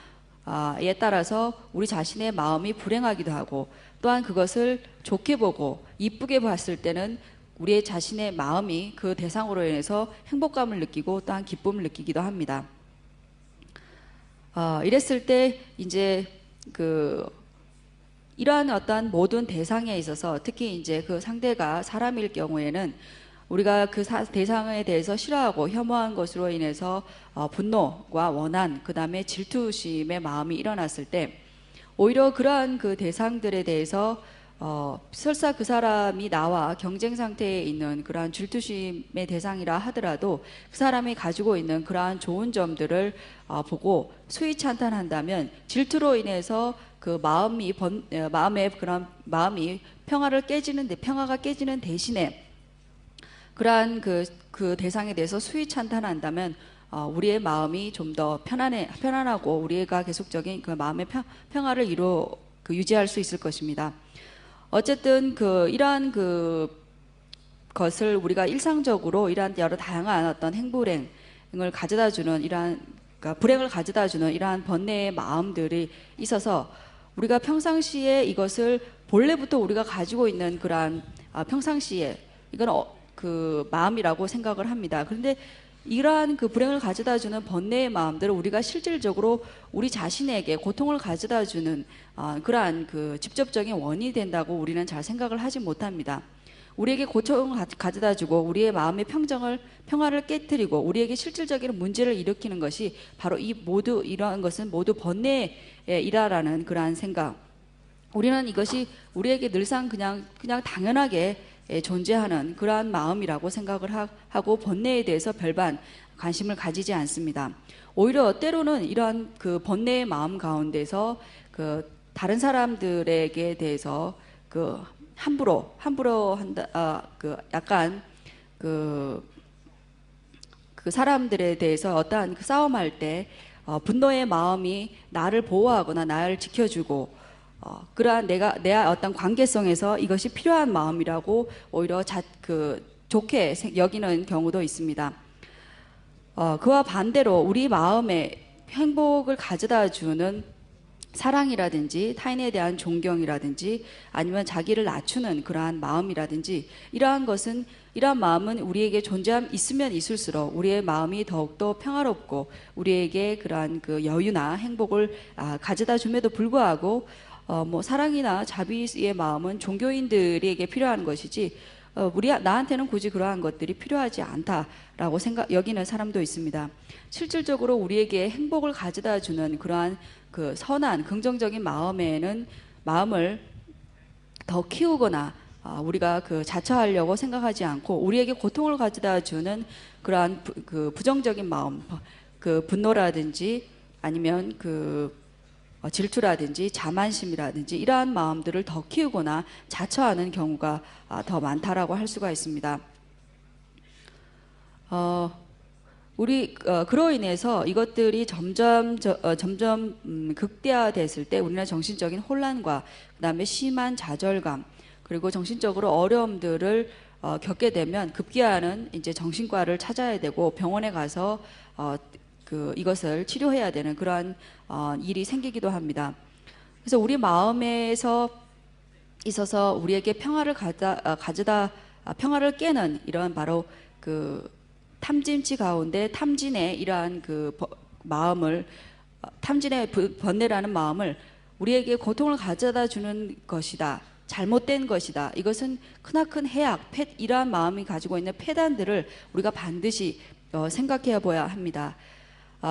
따라서 우리 자신의 마음이 불행하기도 하고 또한 그것을 좋게 보고 이쁘게 봤을 때는 우리의 자신의 마음이 그 대상으로 인해서 행복감을 느끼고 또한 기쁨을 느끼기도 합니다. 이랬을 때 이제 이러한 어떠한 모든 대상에 있어서 특히 이제 상대가 사람일 경우에는 우리가 대상에 대해서 싫어하고 혐오한 것으로 인해서 분노와 원한 그 다음에 질투심의 마음이 일어났을 때 오히려 그러한 대상들에 대해서 설사 그 사람이 나와 경쟁 상태에 있는 그러한 질투심의 대상이라 하더라도 그 사람이 가지고 있는 그러한 좋은 점들을 보고 수위 찬탄한다면 질투로 인해서 마음의 그런 마음이 평화가 깨지는 대신에 그러한 그 대상에 대해서 수위 찬탄한다면 우리의 마음이 좀 더 편안하고 우리가 계속적인 마음의 평화를 유지할 수 있을 것입니다. 어쨌든 이러한 것을 우리가 일상적으로 이러한 여러 다양한 어떤 행불행을 가져다주는 그러니까 불행을 가져다주는 이러한 번뇌의 마음들이 있어서 우리가 평상시에 이것을 본래부터 우리가 가지고 있는 그러한 평상시에 이건 마음이라고 생각을 합니다. 그런데 이러한 불행을 가져다주는 번뇌의 마음들을 우리가 실질적으로 우리 자신에게 고통을 가져다주는 그러한 직접적인 원인이 된다고 우리는 잘 생각을 하지 못합니다. 우리에게 고통을 가져다주고 우리의 마음의 평화를 깨뜨리고 우리에게 실질적인 문제를 일으키는 것이 바로 이러한 것은 모두 번뇌의 일화라는 그러한 생각. 우리는 이것이 우리에게 늘상 그냥 당연하게 존재하는 그러한 마음이라고 생각을 하고 번뇌에 대해서 별반 관심을 가지지 않습니다. 오히려 때로는 이러한 번뇌의 마음 가운데서 다른 사람들에게 대해서 함부로 한다 약간 그 사람들에 대해서 어떠한 싸움할 때 분노의 마음이 나를 보호하거나 나를 지켜주고 그러한 내 어떤 관계성에서 이것이 필요한 마음이라고 오히려 좋게 여기는 경우도 있습니다. 그와 반대로 우리 마음에 행복을 가져다 주는 사랑이라든지 타인에 대한 존경이라든지 아니면 자기를 낮추는 그러한 마음이라든지 이러한 마음은 우리에게 있으면 있을수록 우리의 마음이 더욱더 평화롭고 우리에게 그러한 여유나 행복을 가져다 줌에도 불구하고 뭐 사랑이나 자비의 마음은 종교인들에게 필요한 것이지 나한테는 굳이 그러한 것들이 필요하지 않다라고 여기는 사람도 있습니다. 실질적으로 우리에게 행복을 가져다 주는 그러한 그 선한 긍정적인 마음을 더 키우거나 우리가 그 자처하려고 생각하지 않고 우리에게 고통을 가져다 주는 그러한 그 부정적인 마음, 그 분노라든지 아니면 그 질투라든지 자만심이라든지 이러한 마음들을 더 키우거나 자처하는 경우가 더 많다라고 할 수가 있습니다. 그로 인해서 이것들이 점점 극대화됐을 때 우리는 정신적인 혼란과 그다음에 심한 좌절감 그리고 정신적으로 어려움들을 겪게 되면 급기야는 이제 정신과를 찾아야 되고 병원에 가서 이것을 치료해야 되는 그러한 일이 생기기도 합니다. 그래서 우리 마음에서 있어서 우리에게 평화를 평화를 깨는 이런 바로 그 탐진치 가운데 탐진의 이러한 그 마음을 탐진의 번뇌라는 마음을 우리에게 고통을 가져다 주는 것이다. 잘못된 것이다. 이것은 크나큰 해악, 이러한 마음이 가지고 있는 폐단들을 우리가 반드시 생각해 봐야 합니다.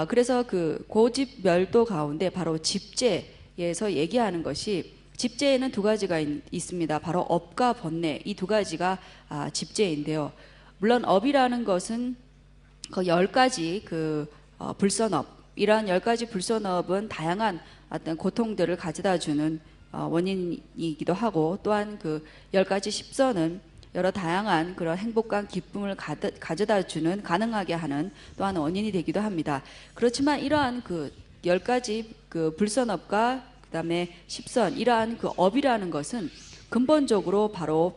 그래서 그 고집멸도 가운데 바로 집제에서 얘기하는 것이 집제에는 두 가지가 있습니다. 바로 업과 번뇌 이 두 가지가 집제인데요. 물론 업이라는 것은 그 10가지 불선업 이러한 10가지 불선업은 다양한 어떤 고통들을 가져다 주는 원인이기도 하고 또한 그 10가지 십선은 여러 다양한 그런 행복과 기쁨을 가져다 주는 가능하게 하는 또한 원인이 되기도 합니다. 그렇지만 이러한 그 10가지 그 불선업과 그다음에 십선 이러한 그 업이라는 것은 근본적으로 바로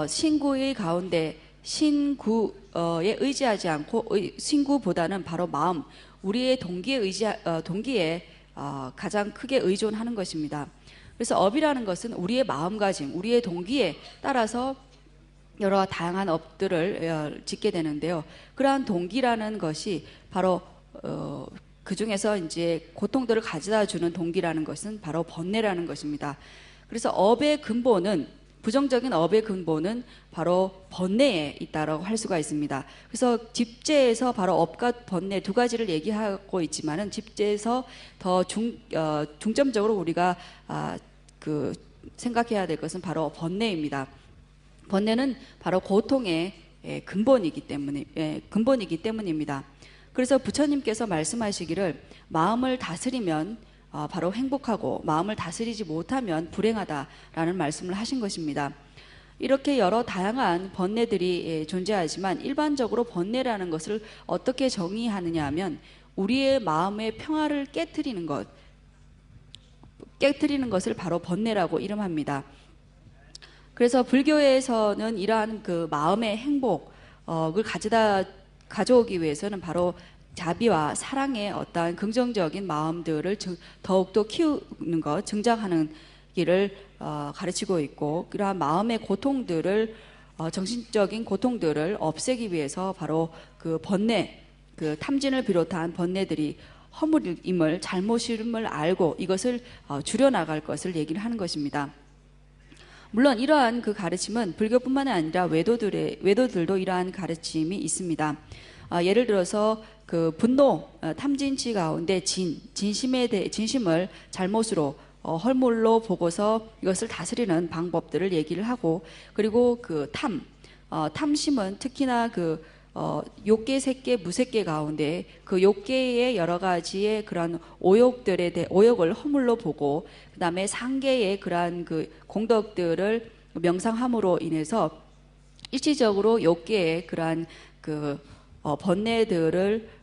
신구의 가운데 신구에 의지하지 않고 신구보다는 바로 마음 우리의 동기에 가장 크게 의존하는 것입니다. 그래서 업이라는 것은 우리의 마음가짐, 우리의 동기에 따라서 여러 다양한 업들을 짓게 되는데요. 그러한 동기라는 것이 바로 그 중에서 이제 고통들을 가져다 주는 동기라는 것은 바로 번뇌라는 것입니다. 그래서 업의 근본은 부정적인 업의 근본은 바로 번뇌에 있다라고 할 수가 있습니다. 그래서 집제에서 바로 업과 번뇌 두 가지를 얘기하고 있지만은 집제에서 더 중점적으로 우리가 생각해야 될 것은 바로 번뇌입니다. 번뇌는 바로 고통의 근본이기 때문입니다. 그래서 부처님께서 말씀하시기를 마음을 다스리면 바로 행복하고 마음을 다스리지 못하면 불행하다라는 말씀을 하신 것입니다. 이렇게 여러 다양한 번뇌들이 존재하지만 일반적으로 번뇌라는 것을 어떻게 정의하느냐 하면 우리의 마음의 평화를 깨트리는 것을 바로 번뇌라고 이름합니다. 그래서 불교에서는 이러한 그 마음의 행복을 가져오기 위해서는 바로 자비와 사랑의 어떠한 긍정적인 마음들을 더욱더 키우는 것, 증장하는 길을 가르치고 있고 그러한 마음의 고통들을 정신적인 고통들을 없애기 위해서 바로 그 번뇌, 그 탐진을 비롯한 번뇌들이 허물임을 잘못임을 알고 이것을 줄여나갈 것을 얘기를 하는 것입니다. 물론 이러한 그 가르침은 불교뿐만 아니라 외도들도 이러한 가르침이 있습니다. 예를 들어서 그 분노, 탐진치 가운데 진심을 잘못으로 헐물로 보고서 이것을 다스리는 방법들을 얘기를 하고 그리고 그 탐심은 특히나 그 욕계, 색계, 무색계 가운데 그 욕계의 여러 가지의 그런 오욕을 허물로 보고 그 다음에 상계의 그러한 그 공덕들을 명상함으로 인해서 일시적으로 욕계의 그러한 그 번뇌들을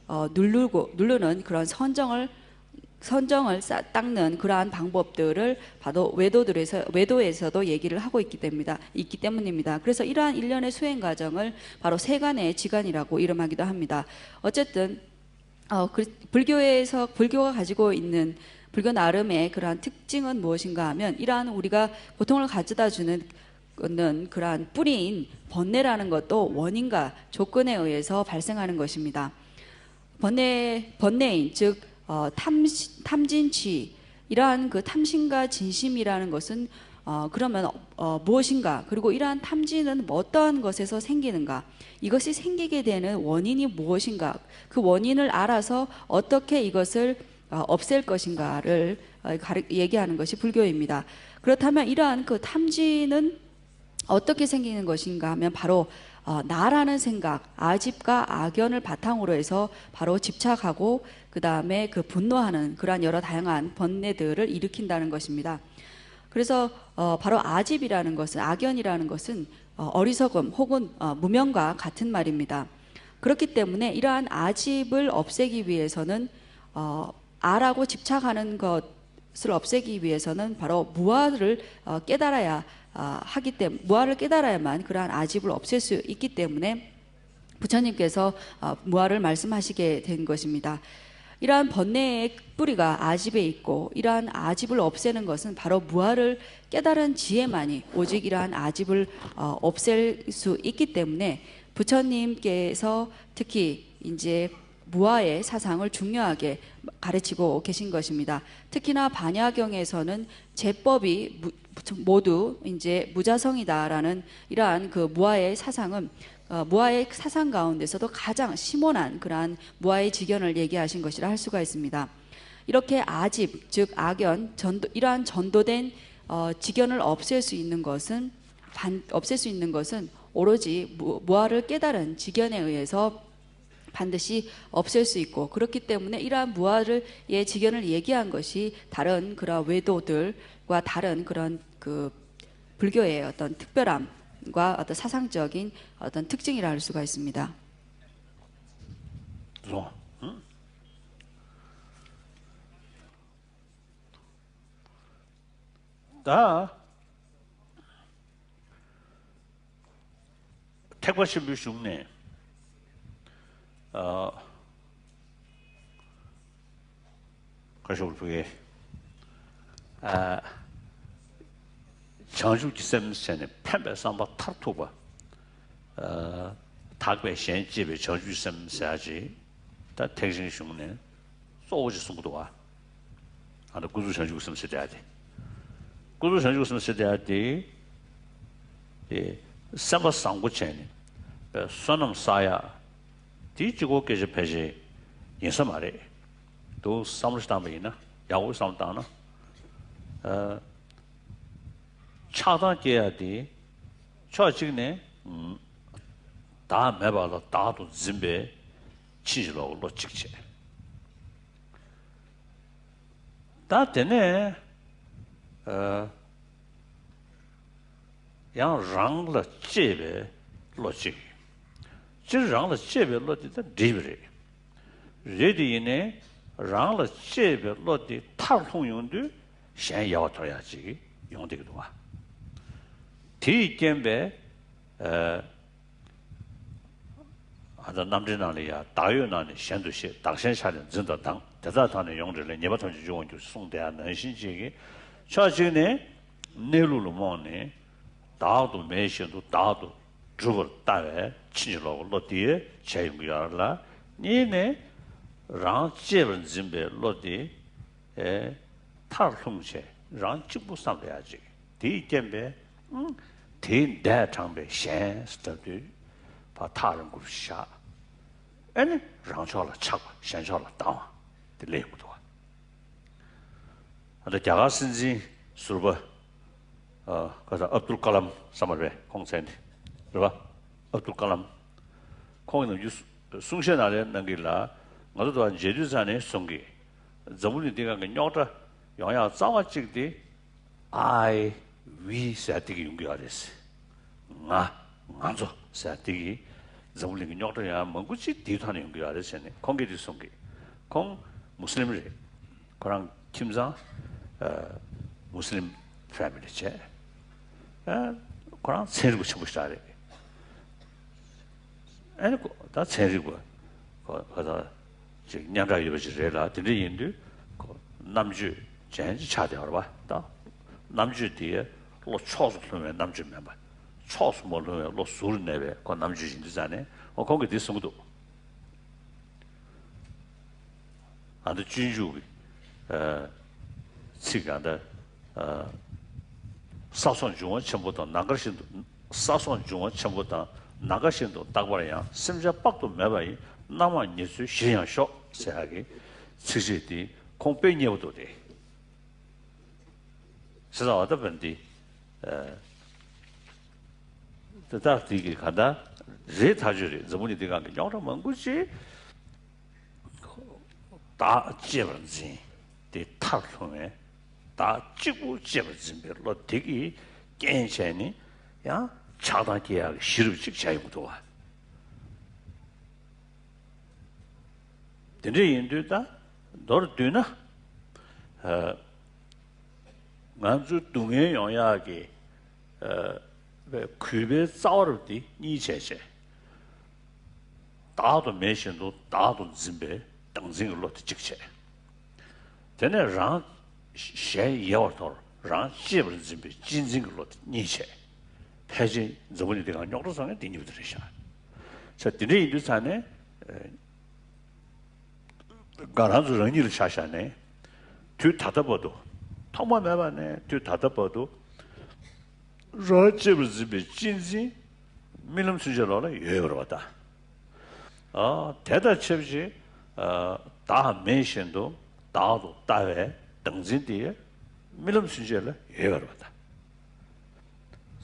누르는 그런 선정을 닦는 그러한 방법들을 바로 외도에서도 얘기를 하고 있기 때문입니다. 그래서 이러한 일련의 수행 과정을 바로 세간의 지간이라고 이름하기도 합니다. 어쨌든 불교가 가지고 있는 불교 나름의 그러한 특징은 무엇인가 하면 이러한 우리가 고통을 가져다 주는 그러한 뿌리인 번뇌라는 것도 원인과 조건에 의해서 발생하는 것입니다. 번뇌인 즉 탐진치 이러한 그 탐심과 진심이라는 것은 그러면 무엇인가? 그리고 이러한 탐지는 어떠한 것에서 생기는가? 이것이 생기게 되는 원인이 무엇인가? 그 원인을 알아서 어떻게 이것을 없앨 것인가를 얘기하는 것이 불교입니다. 그렇다면 이러한 그 탐지는 어떻게 생기는 것인가 하면 바로 나라는 생각, 아집과 악연을 바탕으로 해서 바로 집착하고 그 다음에 그 분노하는 그러한 여러 다양한 번뇌들을 일으킨다는 것입니다. 그래서 바로 아집이라는 것은, 악연이라는 것은 어리석음 혹은 무명과 같은 말입니다. 그렇기 때문에 이러한 아집을 없애기 위해서는 아라고 집착하는 것을 없애기 위해서는 바로 무아를 깨달아야 하기 때문에, 무아를 깨달아야만 그러한 아집을 없앨 수 있기 때문에 부처님께서 무아를 말씀하시게 된 것입니다. 이러한 번뇌의 뿌리가 아집에 있고 이러한 아집을 없애는 것은 바로 무아를 깨달은 지혜만이 오직 이러한 아집을 없앨 수 있기 때문에 부처님께서 특히 이제 무아의 사상을 중요하게 가르치고 계신 것입니다. 특히나 반야경에서는 제법이 모두 이제 무자성이다라는 이러한 그 무아의 사상은 무아의 사상 가운데서도 가장 심오한 그러한 무아의 지견을 얘기하신 것이라 할 수가 있습니다. 이렇게 아집, 즉 악연, 이러한 전도된 지견을 없앨 수 있는 것은 오로지 무아를 깨달은 지견에 의해서 반드시 없앨 수 있고, 그렇기 때문에 이러한 무아의 지견을 얘기한 것이 다른 그런 외도들과 다른 그런 그 불교의 어떤 특별함과 어떤 사상적인 어떤 특징이라 할 수가 있습니다. 다 택과신비 중에 그래서 우리 정주 기sem세네 편배상바 타투바 다괴 현지의 정주 기sem세지 다 택신 중에 소지 송도와 아니 구주 정주 기sem세야지 구주 정주 기sem세야지 예 삼바 상고체네 선음 사야 뒤지고 계제 배제 인사 말에 또 삼을스담이나 야구 삼다나 차단해야 돼. 저지네 다 매발로 다도 짐베 치지로로 찍지. 다 되네. 양 제베 로직. 제베 로디다 디브리. 레디네 제베 로디 탈통용도 先要头下去用这个东西。 뒤견배 아다 남진나리야 다요나는 현도시 당선사는 전도당 대자탄의 용들을 네바통지 중원주 송대한 능신지기 차진에 내루로 뭐네 다도 매신도 다도 주거 따에 친절로 로디에 제용이라라 니네 랑 제번 진배 로디 에 탈통체 랑 직부 상대야지 뒤견배 대대 장배先스터디 바 타른 구샤 아니 랑초라 차고 현초라 당 들레고도 아다 자가신지 수르바 가서 압둘 칼람 사마베 공센디 그봐 압둘 칼람 공은 유스 숭셔나래 남길라 나도 제주산에 송기 저분이 내가 그 녀다 영야 싸워 찍디 아이 위 사티기 용기하랬어. 나저 사티기 저울링이 녀도야 뭔구지 뒤타는 용기하랬어네. 공개도 송기. 공 무슬림들 그랑 팀장 무슬림 패밀리체. 그랑 세르고 쳐보시다래. 아니 다 세르고 거다 지금 냠자 이러지래라. 들리인들 남주 전지 차대하러 봐. 다 남주 뒤에 로 초수 쓰면 남주 멤버 초수 몰로 로 수를 내배 그 남주 진짜네 거기 뒤성도 아주 진주기 지간다 사선 중원 전부터 나가신도 사선 중원 전부터 나가신도 딱 말이야 심지어 빡도 매바이 나만 예수 시행쇼 세하게 지지디 공백녀도 돼 그래서 어떤 분이 다 되게 간다 제 타주리 저분이 되가 영어 뭔지 다 지번지 대 타통에 다 찍고 지번지 별로 되게 괜찮니 야 차단기야 시르직 자유도 와 근데 인도다 너를 되나 만주 동해 영향이 왜 급에 싸우르디 이제제 다도 메신도 다도 진배 당진으로 직체 전에 랑 셰여터 랑 시벌 진배 진진으로 니체 패지 저번에 내가 영어상에 딩유들이셔 자 드네 인도산에 가라주 런이를 샤샤네 뒤 닫아봐도 통만 매반에 뒤 닫아봐도 러지브즈비 진지 밀음 수저로라 예어로다 대다 첩지 다 메션도 다도 다외 등진디에 밀음 수저라 예어로다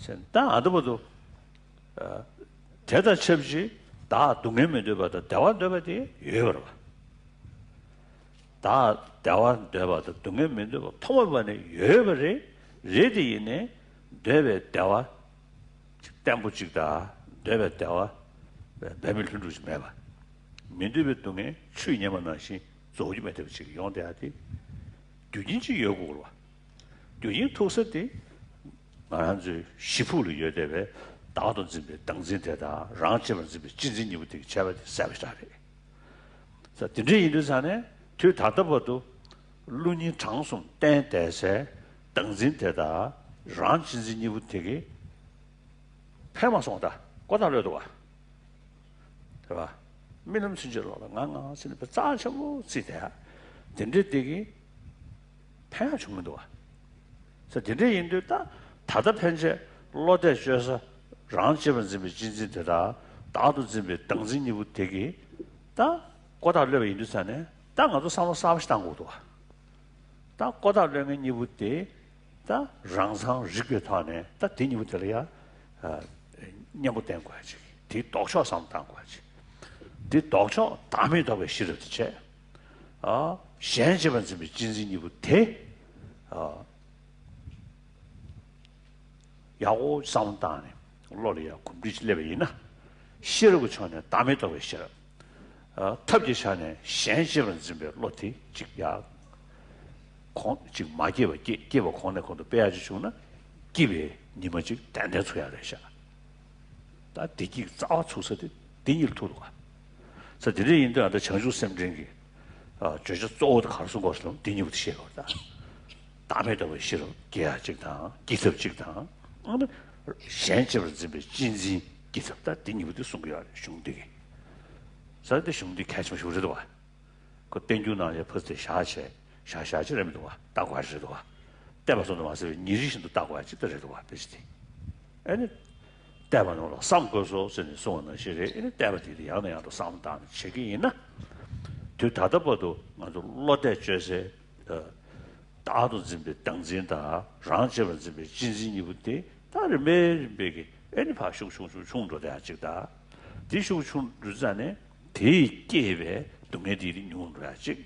sen다 아도보도 대다 첩지 다 동해면도 받아 대화도 받아 예어로 다 대화 대화도 동해면도 통화반에 예어버리 레디네 대베 대화 땀부직다 대베 대화 배밀 흔들지 매봐 민두베 동에 추이냐만 나시 조지메 되지 용대하디 dü진지 여고로 와 dü진 토스데 말한지 시푸르 여대베 다도 집에 당진대다 랑집은 집에 진진이부터 잡아야 서비스하래 자 드리 인도산에 뒤 다더버도 루니 장송 땡대세 당진대다 랑진진이부터게 패마송다 꼬달려도 와对吧 민음 순절로 강강 신의 짜셔고 지대야 된데되기 패야 죽는도 와 그래서 된데 인도다 다다 편제 로데 줘서 랑집은 집에 진진대다 다도 집에 당진이부터게 다 꼬달려 인도산에 땅아도 사무 사업시 당고도 와 다 꼬달려는 이부터 다 랑상 리그타네 다 디니부터야 냐부된 거지 디 독서 상당 거지 디 독서 다음에 더 싫어지지 현재는 좀 진진이부터 야고 상당네 로리야 컴플리트 레벨이나 싫어고 전에 다음에 더 싫어 탑지산에 현재는 좀 로티 직야 지금 마개와 개와 공내 것도 빼야지 주나 기회 니머지 단대 줘야 되셔 다 되기 싸워出서的 第一图가 그래서 드리 인도한테 정주 샘진기 저저 쪼도 가르쳐 것으로 뒤니부터 시작하다 다음에도 싫어 개야 직당 기습 직당 아무 현재를 집에 진지 기습다 뒤니부터 숨겨야兄弟 그래서兄弟 开始学着와 그 땡주나에 벌써 샤샤지라면도 와 따고하지도 와 대바선도 와서 니지신도 따고하지 더래도 와 비슷해 아니 대바노로 삼거소 선이 소는 시리 이 대바들이 양내야도 삼단 책이 있나 저 다더버도 아주 로데 제세 다도 준비 당진다 랑제번 준비 진진이부터 다른 매매게 애니 파쇼쇼쇼 총도다 지다 디쇼총 루잔에 대개베 동네들이 뉴온라지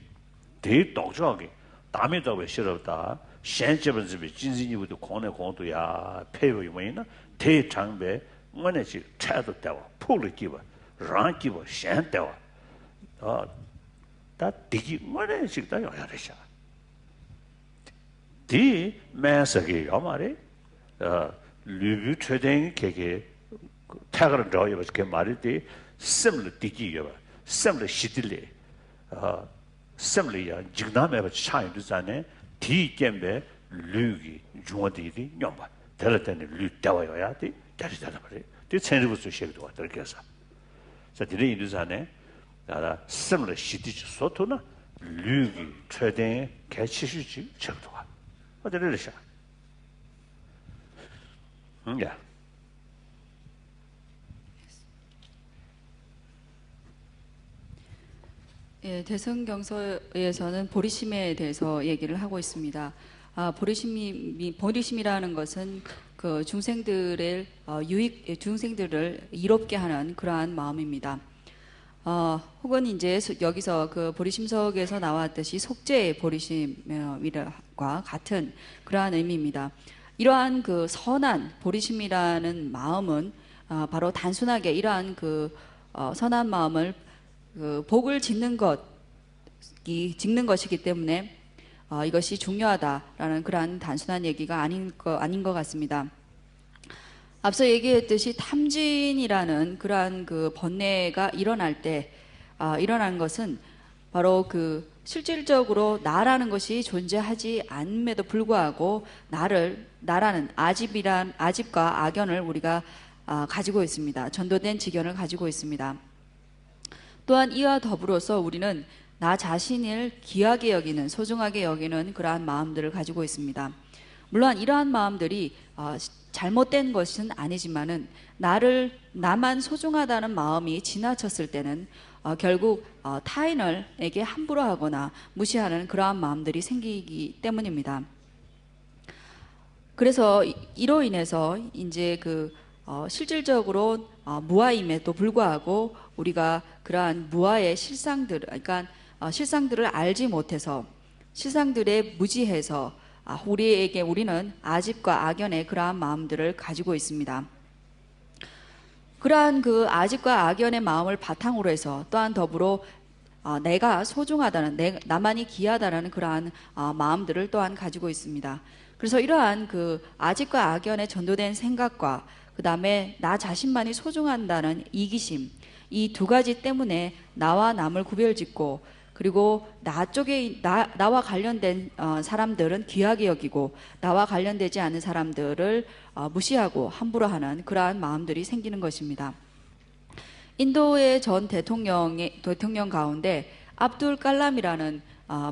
대독적이 다음에 더 싫었다 현재번 준비 진진이부터 공내 공도야 폐의 뭐이나 대장배 뭐네지 차도 되와 풀을 기버 랑 기버 셴 되와 다 되기 뭐네지 다 요야 되셔 디 매서기 요말에 류뷰 최대의 계계 타가를 더 이렇게 말이지 similar 되기요 similar 시딜레 similar 직남에 차이도 전에 디 gembe 류기 중어디디 녀봐 들었더니 류 대와야 돼 다시다라 말이 디 천리부터 시작도 왔다 그렇게 해서 자 디레 인도산에 나라 similar 시디지 소토나 류기 최대 개치시지 적도 와或者这是啥？呀。 예, 대성경서에서는 보리심에 대해서 얘기를 하고 있습니다. 보리심이라는 것은 그 중생들을 중생들을 이롭게 하는 그러한 마음입니다. 혹은 이제 여기서 그 보리심석에서 나왔듯이 속죄의 보리심과 같은 그러한 의미입니다. 이러한 그 선한 보리심이라는 마음은 바로 단순하게 이러한 그 선한 마음을 그 복을 짓는 것이기 때문에 이것이 중요하다라는 그러한 단순한 얘기가 아닌 것 같습니다. 앞서 얘기했듯이 탐진이라는 그러한 그 번뇌가 일어날 때 일어나는 것은 바로 그 실질적으로 나라는 것이 존재하지 않음에도 불구하고 나라는 아집과 악연을 우리가 가지고 있습니다. 전도된 지견을 가지고 있습니다. 또한 이와 더불어서 우리는 나 자신을 귀하게 여기는, 소중하게 여기는 그러한 마음들을 가지고 있습니다. 물론 이러한 마음들이 잘못된 것은 아니지만은 나만 소중하다는 마음이 지나쳤을 때는 결국 타인에게 함부로 하거나 무시하는 그러한 마음들이 생기기 때문입니다. 그래서 이로 인해서 이제 실질적으로 무아임에도 불구하고 우리가 그러한 무아의 실상들, 그러니까 실상들을 알지 못해서 실상들에 무지해서 우리는 아집과 악연의 그러한 마음들을 가지고 있습니다. 그러한 그 아집과 악연의 마음을 바탕으로 해서 또한 더불어 내가 소중하다는, 나만이 귀하다라는 그러한 마음들을 또한 가지고 있습니다. 그래서 이러한 그 아집과 악연에 전도된 생각과 그 다음에 나 자신만이 소중한다는 이기심, 이 두 가지 때문에 나와 남을 구별짓고 그리고 나와 관련된 사람들은 귀하게 여기고 나와 관련되지 않은 사람들을 무시하고 함부로 하는 그러한 마음들이 생기는 것입니다. 인도의 전 대통령 가운데 압둘 칼람이라는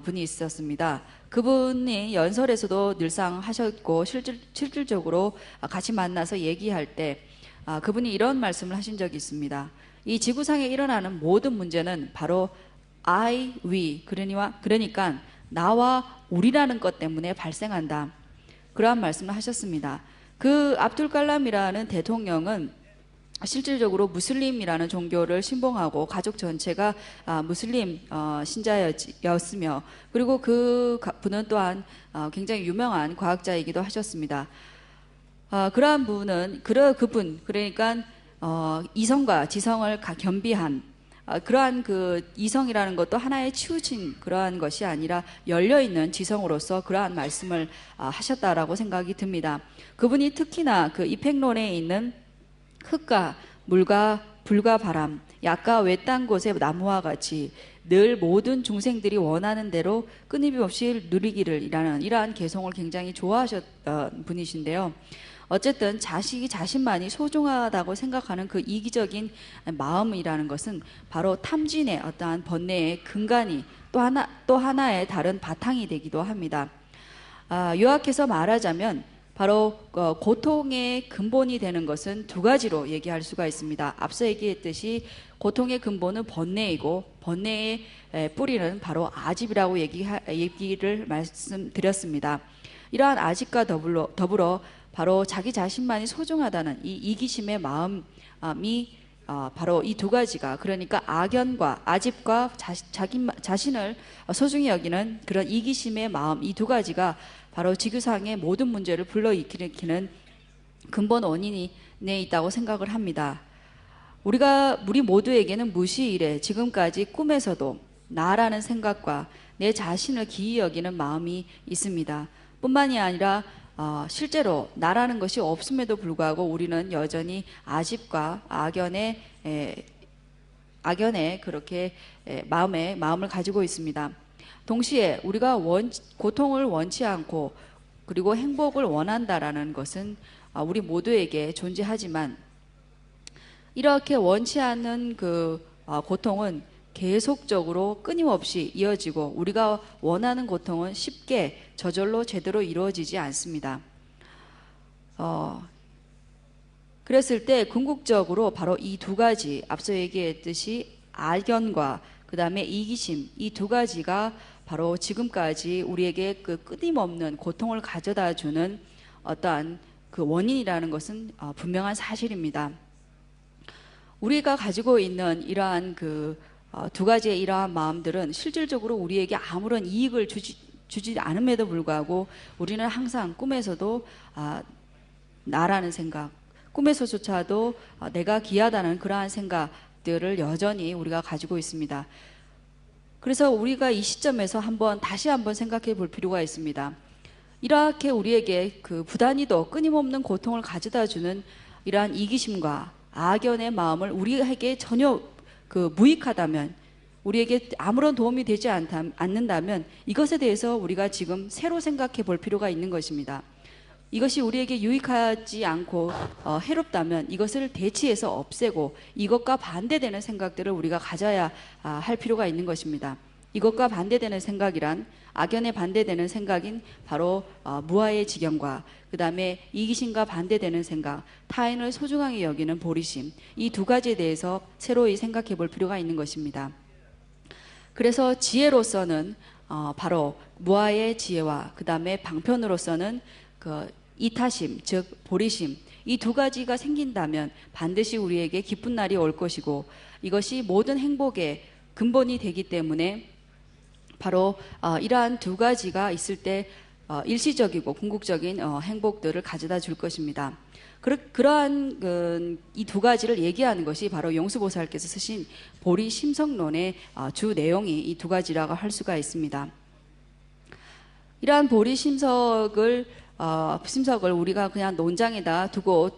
분이 있었습니다. 그분이 연설에서도 늘상 하셨고 실질적으로 같이 만나서 얘기할 때 그분이 이런 말씀을 하신 적이 있습니다. 이 지구상에 일어나는 모든 문제는 바로 I, we, 그러니까 나와 우리라는 것 때문에 발생한다. 그러한 말씀을 하셨습니다. 그 압둘 칼람이라는 대통령은 실질적으로 무슬림이라는 종교를 신봉하고 가족 전체가 무슬림 신자였으며 그리고 그 분은 또한 굉장히 유명한 과학자이기도 하셨습니다. 그러한 분은 그러니까 이성과 지성을 겸비한 그러한 그 이성이라는 것도 하나의 치우친 그러한 것이 아니라 열려있는 지성으로서 그러한 말씀을 하셨다라고 생각이 듭니다. 그분이 특히나 그 이펙론에 있는 흙과 물과 불과 바람, 약과 외딴 곳의 나무와 같이 늘 모든 중생들이 원하는 대로 끊임없이 누리기를 이러한 개성을 굉장히 좋아하셨던 분이신데요. 어쨌든 자신만이 소중하다고 생각하는 그 이기적인 마음이라는 것은 바로 탐진의 어떠한 번뇌의 근간이 또 하나의 다른 바탕이 되기도 합니다. 요약해서 말하자면 바로 고통의 근본이 되는 것은 두 가지로 얘기할 수가 있습니다. 앞서 얘기했듯이 고통의 근본은 번뇌이고 번뇌의 뿌리는 바로 아집이라고 얘기를 말씀드렸습니다. 이러한 아집과 더불어 바로 자기 자신만이 소중하다는 이 이기심의 마음이 바로 이 두 가지가 그러니까 악연과 아집과 자기 자신을 소중히 여기는 그런 이기심의 마음 이 두 가지가 바로 지구상의 모든 문제를 불러일으키는 근본 원인이 내 있다고 생각을 합니다. 우리 모두에게는 무시일에 지금까지 꿈에서도 나라는 생각과 내 자신을 기이 여기는 마음이 있습니다. 뿐만이 아니라 실제로 나라는 것이 없음에도 불구하고 우리는 여전히 아집과 악연에 그렇게 마음을 가지고 있습니다. 동시에 우리가 고통을 원치 않고 그리고 행복을 원한다라는 것은 우리 모두에게 존재하지만 이렇게 원치 않는 그 고통은 계속적으로 끊임없이 이어지고 우리가 원하는 고통은 쉽게 저절로 제대로 이루어지지 않습니다. 그랬을 때 궁극적으로 바로 이 두 가지 앞서 얘기했듯이 악연과 그 다음에 이기심 이 두 가지가 바로 지금까지 우리에게 그 끊임없는 고통을 가져다 주는 어떠한 그 원인이라는 것은 분명한 사실입니다. 우리가 가지고 있는 이러한 두 가지의 이러한 마음들은 실질적으로 우리에게 아무런 이익을 주지 않음에도 불구하고 우리는 항상 꿈에서도 나라는 생각, 꿈에서조차도 내가 귀하다는 그러한 생각들을 여전히 우리가 가지고 있습니다. 그래서 우리가 이 시점에서 다시 한번 생각해 볼 필요가 있습니다. 이렇게 우리에게 그 부단히도 끊임없는 고통을 가져다 주는 이러한 이기심과 악연의 마음을 우리에게 전혀 무익하다면, 우리에게 아무런 도움이 되지 않는다면 이것에 대해서 우리가 지금 새로 생각해 볼 필요가 있는 것입니다. 이것이 우리에게 유익하지 않고 해롭다면 이것을 대치해서 없애고 이것과 반대되는 생각들을 우리가 가져야 할 필요가 있는 것입니다. 이것과 반대되는 생각이란 악연에 반대되는 생각인 바로 무아의 지경과 그 다음에 이기심과 반대되는 생각, 타인을 소중하게 여기는 보리심, 이 두 가지에 대해서 새로이 생각해 볼 필요가 있는 것입니다. 그래서 지혜로서는 바로 무아의 지혜와 그 다음에 방편으로서는 이타심, 즉 보리심, 이 두 가지가 생긴다면 반드시 우리에게 기쁜 날이 올 것이고 이것이 모든 행복의 근본이 되기 때문에 바로 이러한 두 가지가 있을 때 일시적이고 궁극적인 행복들을 가져다 줄 것입니다. 그러한 이 두 가지를 얘기하는 것이 바로 용수보살께서 쓰신 보리심석론의 주 내용이 이 두 가지라고 할 수가 있습니다. 이러한 보리심석을 우리가 그냥 논장에다 두고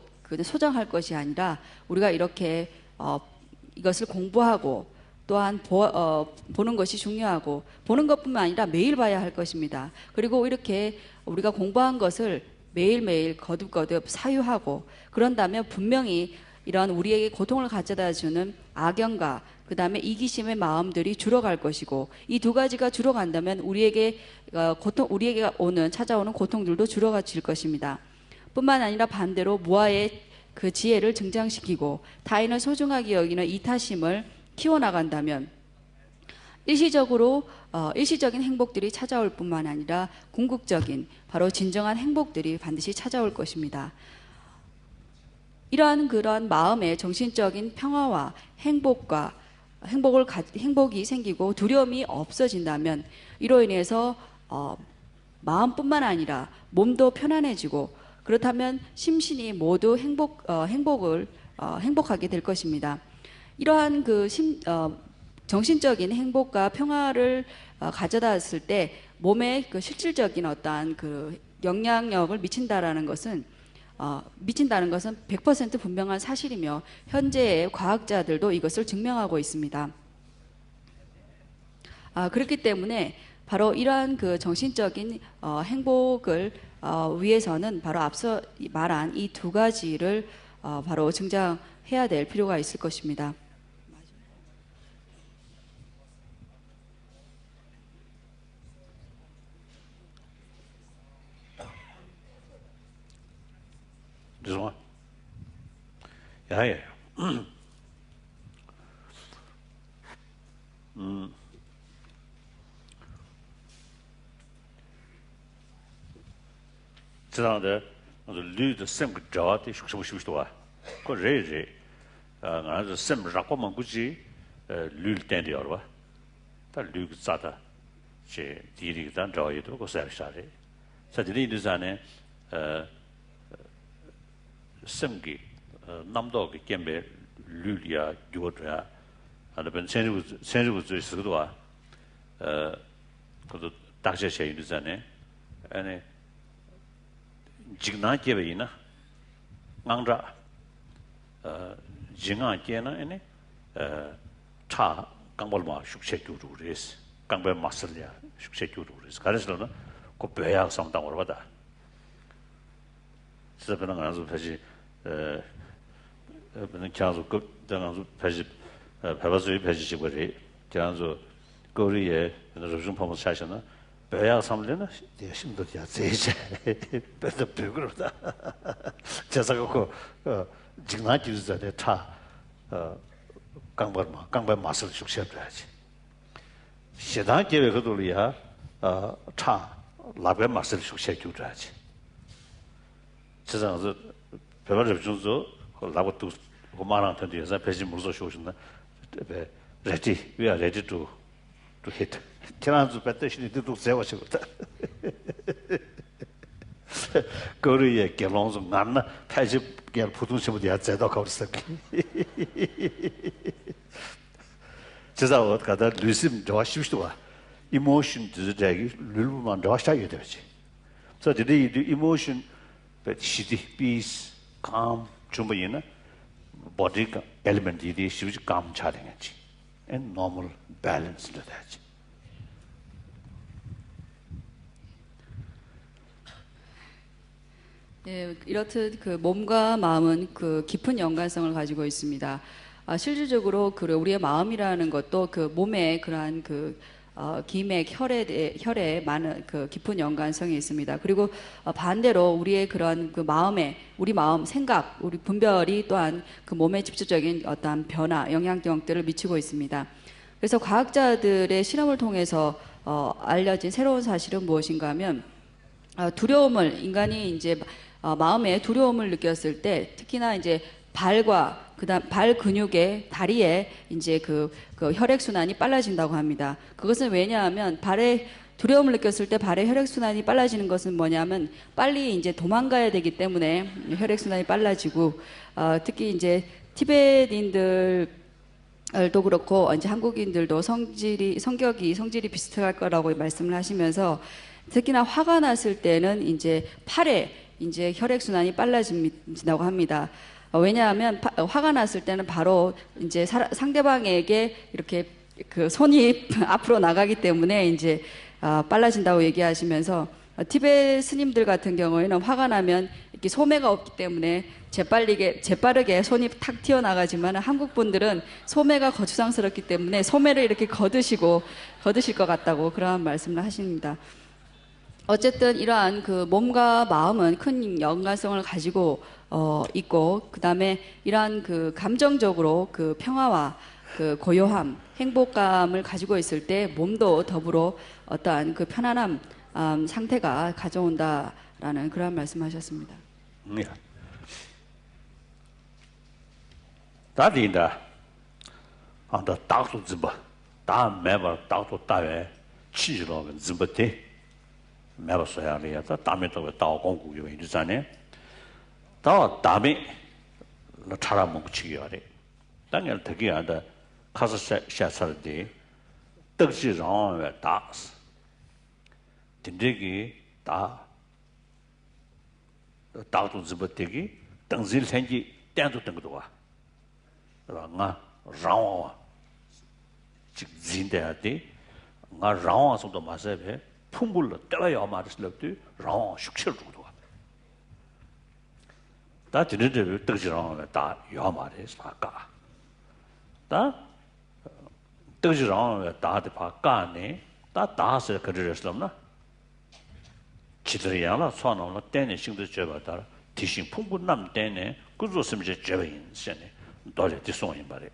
소장할 것이 아니라 우리가 이렇게 이것을 공부하고 또한 보는 것이 중요하고 보는 것뿐만 아니라 매일 봐야 할 것입니다. 그리고 이렇게 우리가 공부한 것을 매일매일 거듭거듭 사유하고 그런다면 분명히 이런 우리에게 고통을 가져다 주는 악연과 그 다음에 이기심의 마음들이 줄어갈 것이고 이 두 가지가 줄어간다면 우리에게 찾아오는 고통들도 줄어질 것입니다. 뿐만 아니라 반대로 무아의 그 지혜를 증장시키고 타인을 소중하게 여기는 이타심을 키워나간다면 일시적인 행복들이 찾아올 뿐만 아니라 궁극적인 바로 진정한 행복들이 반드시 찾아올 것입니다. 그러한 마음의 정신적인 평화와 행복이 생기고 두려움이 없어진다면 이로 인해서 마음뿐만 아니라 몸도 편안해지고 그렇다면 심신이 모두 행복하게 될 것입니다. 이러한 정신적인 행복과 평화를 가져다왔을 때 몸에 실질적인 어떠한 영향력을 미친다는 것은 100% 분명한 사실이며 현재의 과학자들도 이것을 증명하고 있습니다. 그렇기 때문에 바로 이러한 정신적인 행복을 위해서는 바로 앞서 말한 이 두 가지를 바로 증장해야 될 필요가 있을 것입니다. 죄송합니다. 예. 这样的驴的什么找的什么什么多啊？个人，俺是什么让我们估计驴单的了吧？但驴个咋的？这地里咱找一多个啥啥的，在这里的啥呢？什么个南道个建别驴呀、牛呀，啊那边深入最是个多啊，个大些些的啥呢？呢。직나 개베이나 낭자 진아 개나 에네 차 강벌마 숙세주루레스 강벌 마슬이야 숙세주루레스 가르스로는 그 배약 상당으로 받아 스베는 가서 다시 그는 계속 그 당아서 다시 배바스의 배지시거리 저한서 거리에 로중 파모 사셔나 배야 삼려나 심도 야 제제 배도 배그러다 자사고 지금 주자에 차 강반 맛을 숙셔줘야지 시당 계획 돌이야 차 라베 맛을 숙셔줘야지 세상에서 별로 좀서 라고 또 고마랑 텐데서 배지 물서 쇼신다 ready we are ready to hit 티란즈 배터시니 또 세워시고다 거리에 결론서 만나 80개 부동산부터 야제도 가버렸어 제가 어디가다 루심 좋아하시기도 와 emotion 드자기 룰만 좋아하셔야 되지 so the emotion but 시디 peace calm 좀이나 body element 이디 시우지 calm 차량이지 and normal balance 되지 네, 이렇듯 그 몸과 마음은 그 깊은 연관성을 가지고 있습니다. 실질적으로 그 우리의 마음이라는 것도 그 몸의 그러한 그 기맥, 혈에 많은 그 깊은 연관성이 있습니다. 그리고 반대로 우리의 그런 그 우리 마음, 생각, 우리 분별이 또한 그 몸에 직접적인 어떠한 변화, 영향력들을 미치고 있습니다. 그래서 과학자들의 실험을 통해서 알려진 새로운 사실은 무엇인가 하면 두려움을 인간이 이제 마음에 두려움을 느꼈을 때 특히나 이제 발과 그다음 발 근육에 다리에 이제 그 혈액 순환이 빨라진다고 합니다. 그것은 왜냐하면 발에 두려움을 느꼈을 때 발의 혈액 순환이 빨라지는 것은 뭐냐면 빨리 이제 도망가야 되기 때문에 혈액 순환이 빨라지고 특히 이제 티베트인들도 그렇고 이제 한국인들도 성질이 비슷할 거라고 말씀을 하시면서 특히나 화가 났을 때는 이제 팔에 이제 혈액 순환이 빨라진다고 합니다. 왜냐하면 화가 났을 때는 바로 이제 상대방에게 이렇게 그 손이 앞으로 나가기 때문에 이제 빨라진다고 얘기하시면서 티베트 스님들 같은 경우에는 화가 나면 이렇게 소매가 없기 때문에 재빠르게 손이 탁 튀어나가지만 한국 분들은 소매가 거추장스럽기 때문에 소매를 이렇게 거두실 것 같다고 그런 말씀을 하십니다. 어쨌든 이러한 그 몸과 마음은 큰 연관성을 가지고 있고 그다음에 이러한 그 감정적으로 그 평화와 그 고요함, 행복감을 가지고 있을 때 몸도 더불어 어떠한 그 편안함 상태가 가져온다라는 그런 말씀하셨습니다. 다디다 안다 딱도 즈바 다 매버 딱도 따외 치지로는 즈바테 매버서야리야 다음에도 다 공국이 있잖아요. 다 다음에 차라 먹고 치기야래. 당연 되게 하다 가서 샤살데 떡지랑 다 딘데기 다 다도 즈바테기 당질 생기 땡도 땡도 와. nga rawa chik zinda de nga rawa so do masabe phungul tela ya ma deslo tu rawa shukchil du do da de de de rawa da ya ma de sa ka da de rawa da de pa ka ne da se ka de slom na chidriya la so na de ne sing de je ba da tishin phungul nam de ne ku zo sim je je yin se ne 도저히 뒤송이 말이에요.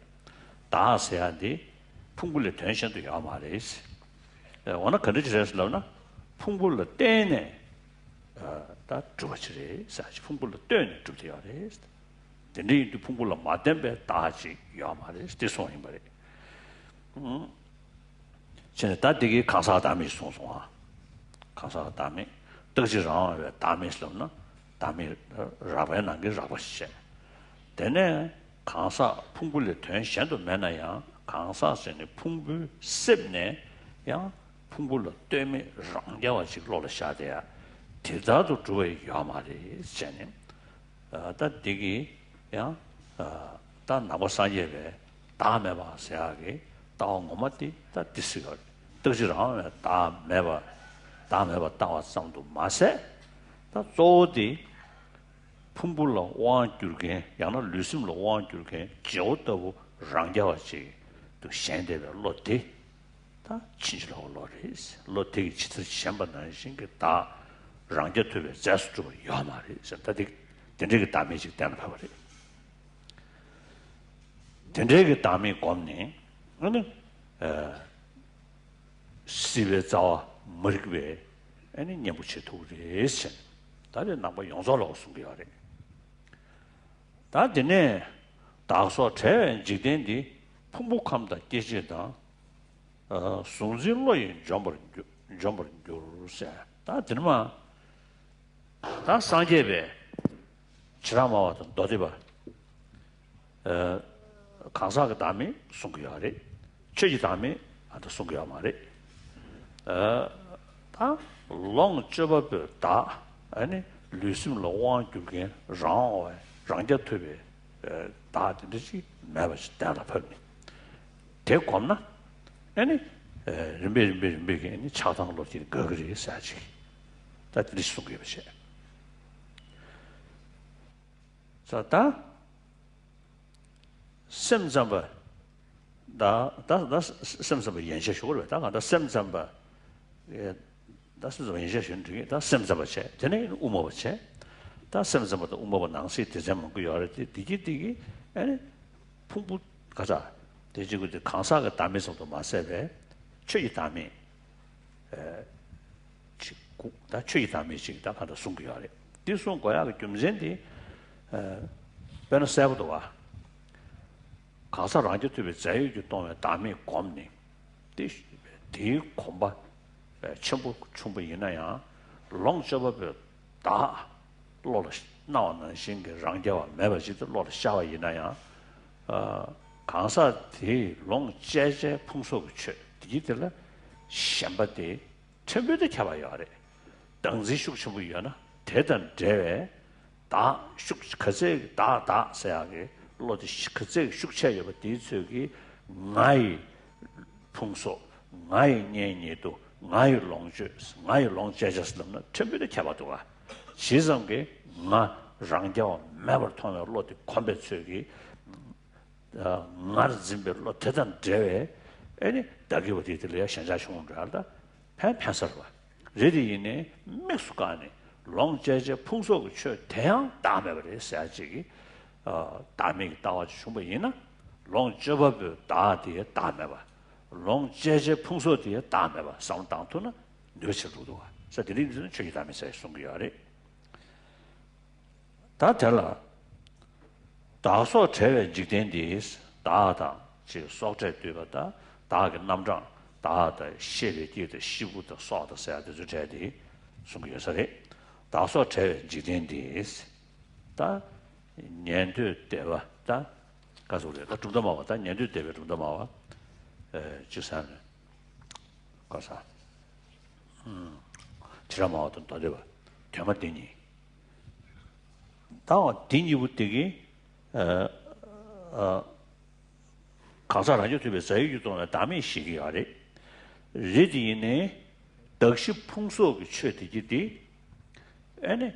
다 세야지 풍불의 텐션도 야 말이지. 워낙 그러지래서나 풍불의 때네 다 주어지래. 사실 풍불의 때네 주어야래. 근데 이 풍불의 맞대배 다지 야 말이지. 뒤송이 말이에요. 전에 다 되게 가사담이 송송아. 가사담이 뜻이랑 담이 있었나? 담이 라바는 게 라바시. 되네 강사 풍불의 텐션도 매나야 강사선의 풍불 습네 야 풍불의 때문에 랑려와 지로를 샤대야 대자도 주의 야마리 전에 다 되게 야다 나고사예베 다음에 봐서야게 다 엄마티 다 디스거 뜻이랑 다 매봐 다와 상도 마세 다 조디 풍불로 왕줄게 양나 르심로 왕줄게 저도 랑자와지 또 셴데베 로테 다 친절하고 로레스 로테기 치트 셴바나 신게 다 랑제트베 자스트로 야마리 선다디 된저게 다메지 때나 봐버리 된저게 다메 곰니 근데 시베 자와 머리베 아니 녀부치 도레스 다들 나뭐 용서로 숨겨야래 다 되네 다소 제 지된디 풍복함다 깨지다 송진로이 점벌 조르세 다 들마 다 상제베 지라마와도 너디바 강사가 다음에 송겨야래 최지 다음에 아도 송겨야 말해 다 롱저버베 다 아니 류심 로왕 주게 랑와 랑자 투베 다 되듯이 매버스 따라 펄니 대검나 아니 림베 아니 차당로 지 거그리 사지 다 들으시 속에 보세 자다 셈잠바 다 셈잠바 연세 쇼를 다 셈잠바 다 셈잠바 연세 쇼는 다 셈잠바체 전에 우모바체 다 셈셈부터 우모바 낭시 되자면 그 여러지 디기디기 아니 풍부 가자 대지고 강사가 담에서도 마세베 최이 담에 직구 다 최이 담에 직다 가다 숨겨야래 뒤손 거야 그 좀전디 베너세부도 와 강사를 안 줘도 자유주 동에 담에 곰니 디 콤바 전부 이나야 롱저버 다落了闹呢新给让家买不起的落了下外以那样강사 대 롱 제제 풍속 치 디들 샴바데 처음부터 잡아야 해 당시 숙주부이나 대단 대회 다숙 그제 다다 세하게 로디 그제 숙체여 디쪽이 나이 풍속 나이 년에도 나이 롱주 나이 롱 제제스는 처음부터 잡아도가 시성게 나 랑자와 매버 통해 로디 컴뱃속이 나르짐베로 대단 대회 아니 다기버디들이야 현자시온 줄 알다 편편서로 레디이네 멕시코네 롱제제 풍속을 쳐 대양 다음에 써야지 다음에 따와 주면 롱저버 다디에 다음에 봐 롱제제 풍속디에 다음에 봐 상당토는 뇌실로도 와 그래서 저기 다음에 써 송기야래 다 잘라 다소 제외 직된디스 다다 지 소제 되버다 다게 남장 다다 시베디의 시부도 소도 사야도 저제디 송기여서래 다소 제외 직된디스 다 년도 때와 다 가서 우리가 좀더 먹었다 년도 때에 좀더 먹어 주산 가서 지라마도 더 되봐 대마되니 다 디니부터기 강사라죠 집에 자유주도나 담에 시기하래 레디네 덕시 풍속이 최대기디 아니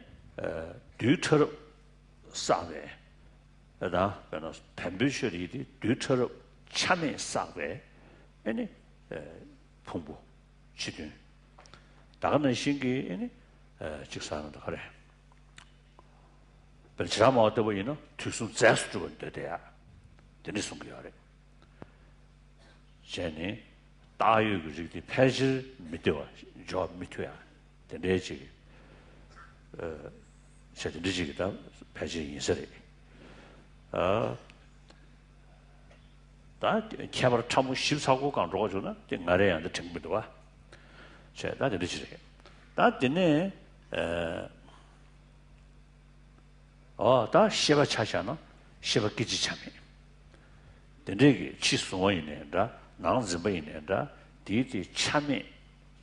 뒤처럼 싸베 나 그러나 펜비셔리디 뒤처럼 참에 싸베 아니 풍부 지든 다가는 신기 아니 직사하는다 그래 별치라마 어때 보이노? 특수 자수 주건 되대야. 되는 송기하래. 쟤네 따유 그지 패실 밑에와 저 밑에야. 되내지. 쟤들 지기다 패실 인설이. 다 캐버 참고 14고 강 로주나 땡가래한테 정비도 와. 쟤다 되지. 다 되네 다 시바 차잖아. 시바 기지 참이. 근데 치수원이네다. 나즈베이네다. 디디 참이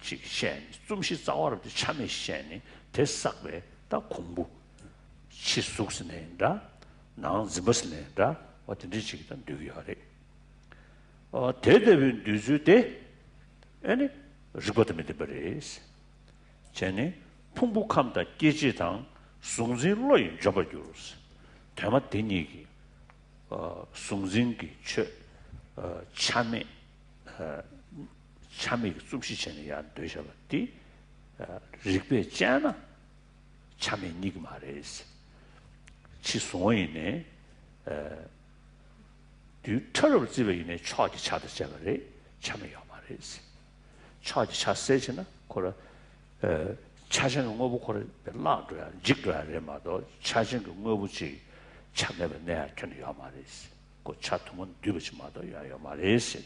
직신. 좀시 자와르도 참이 신이 대삭베 다 공부. 치수스네다. 나즈베스네다. 어떻게 지기다 되어야래. 대대비 뉴즈데 아니 리포트메데 버리스. 쟤네 풍부함다 기지당 송진로이 잡아주스. 대마 대니기 송진기 최 참에 참에 숨쉬 전에 야 되셔버디 릭베 잖아 참에 니그 말했어 지소인에 뒤처럼 집에 있는 차지 차도 시작을 참여요 말했어 차지 차세잖아 그걸 차신 거 보고 별라도야 직도야 레마도 차신 거 뭐부지 참여는 내가 전혀 말했어 그 차통은 뒤부치마도 야요 말했어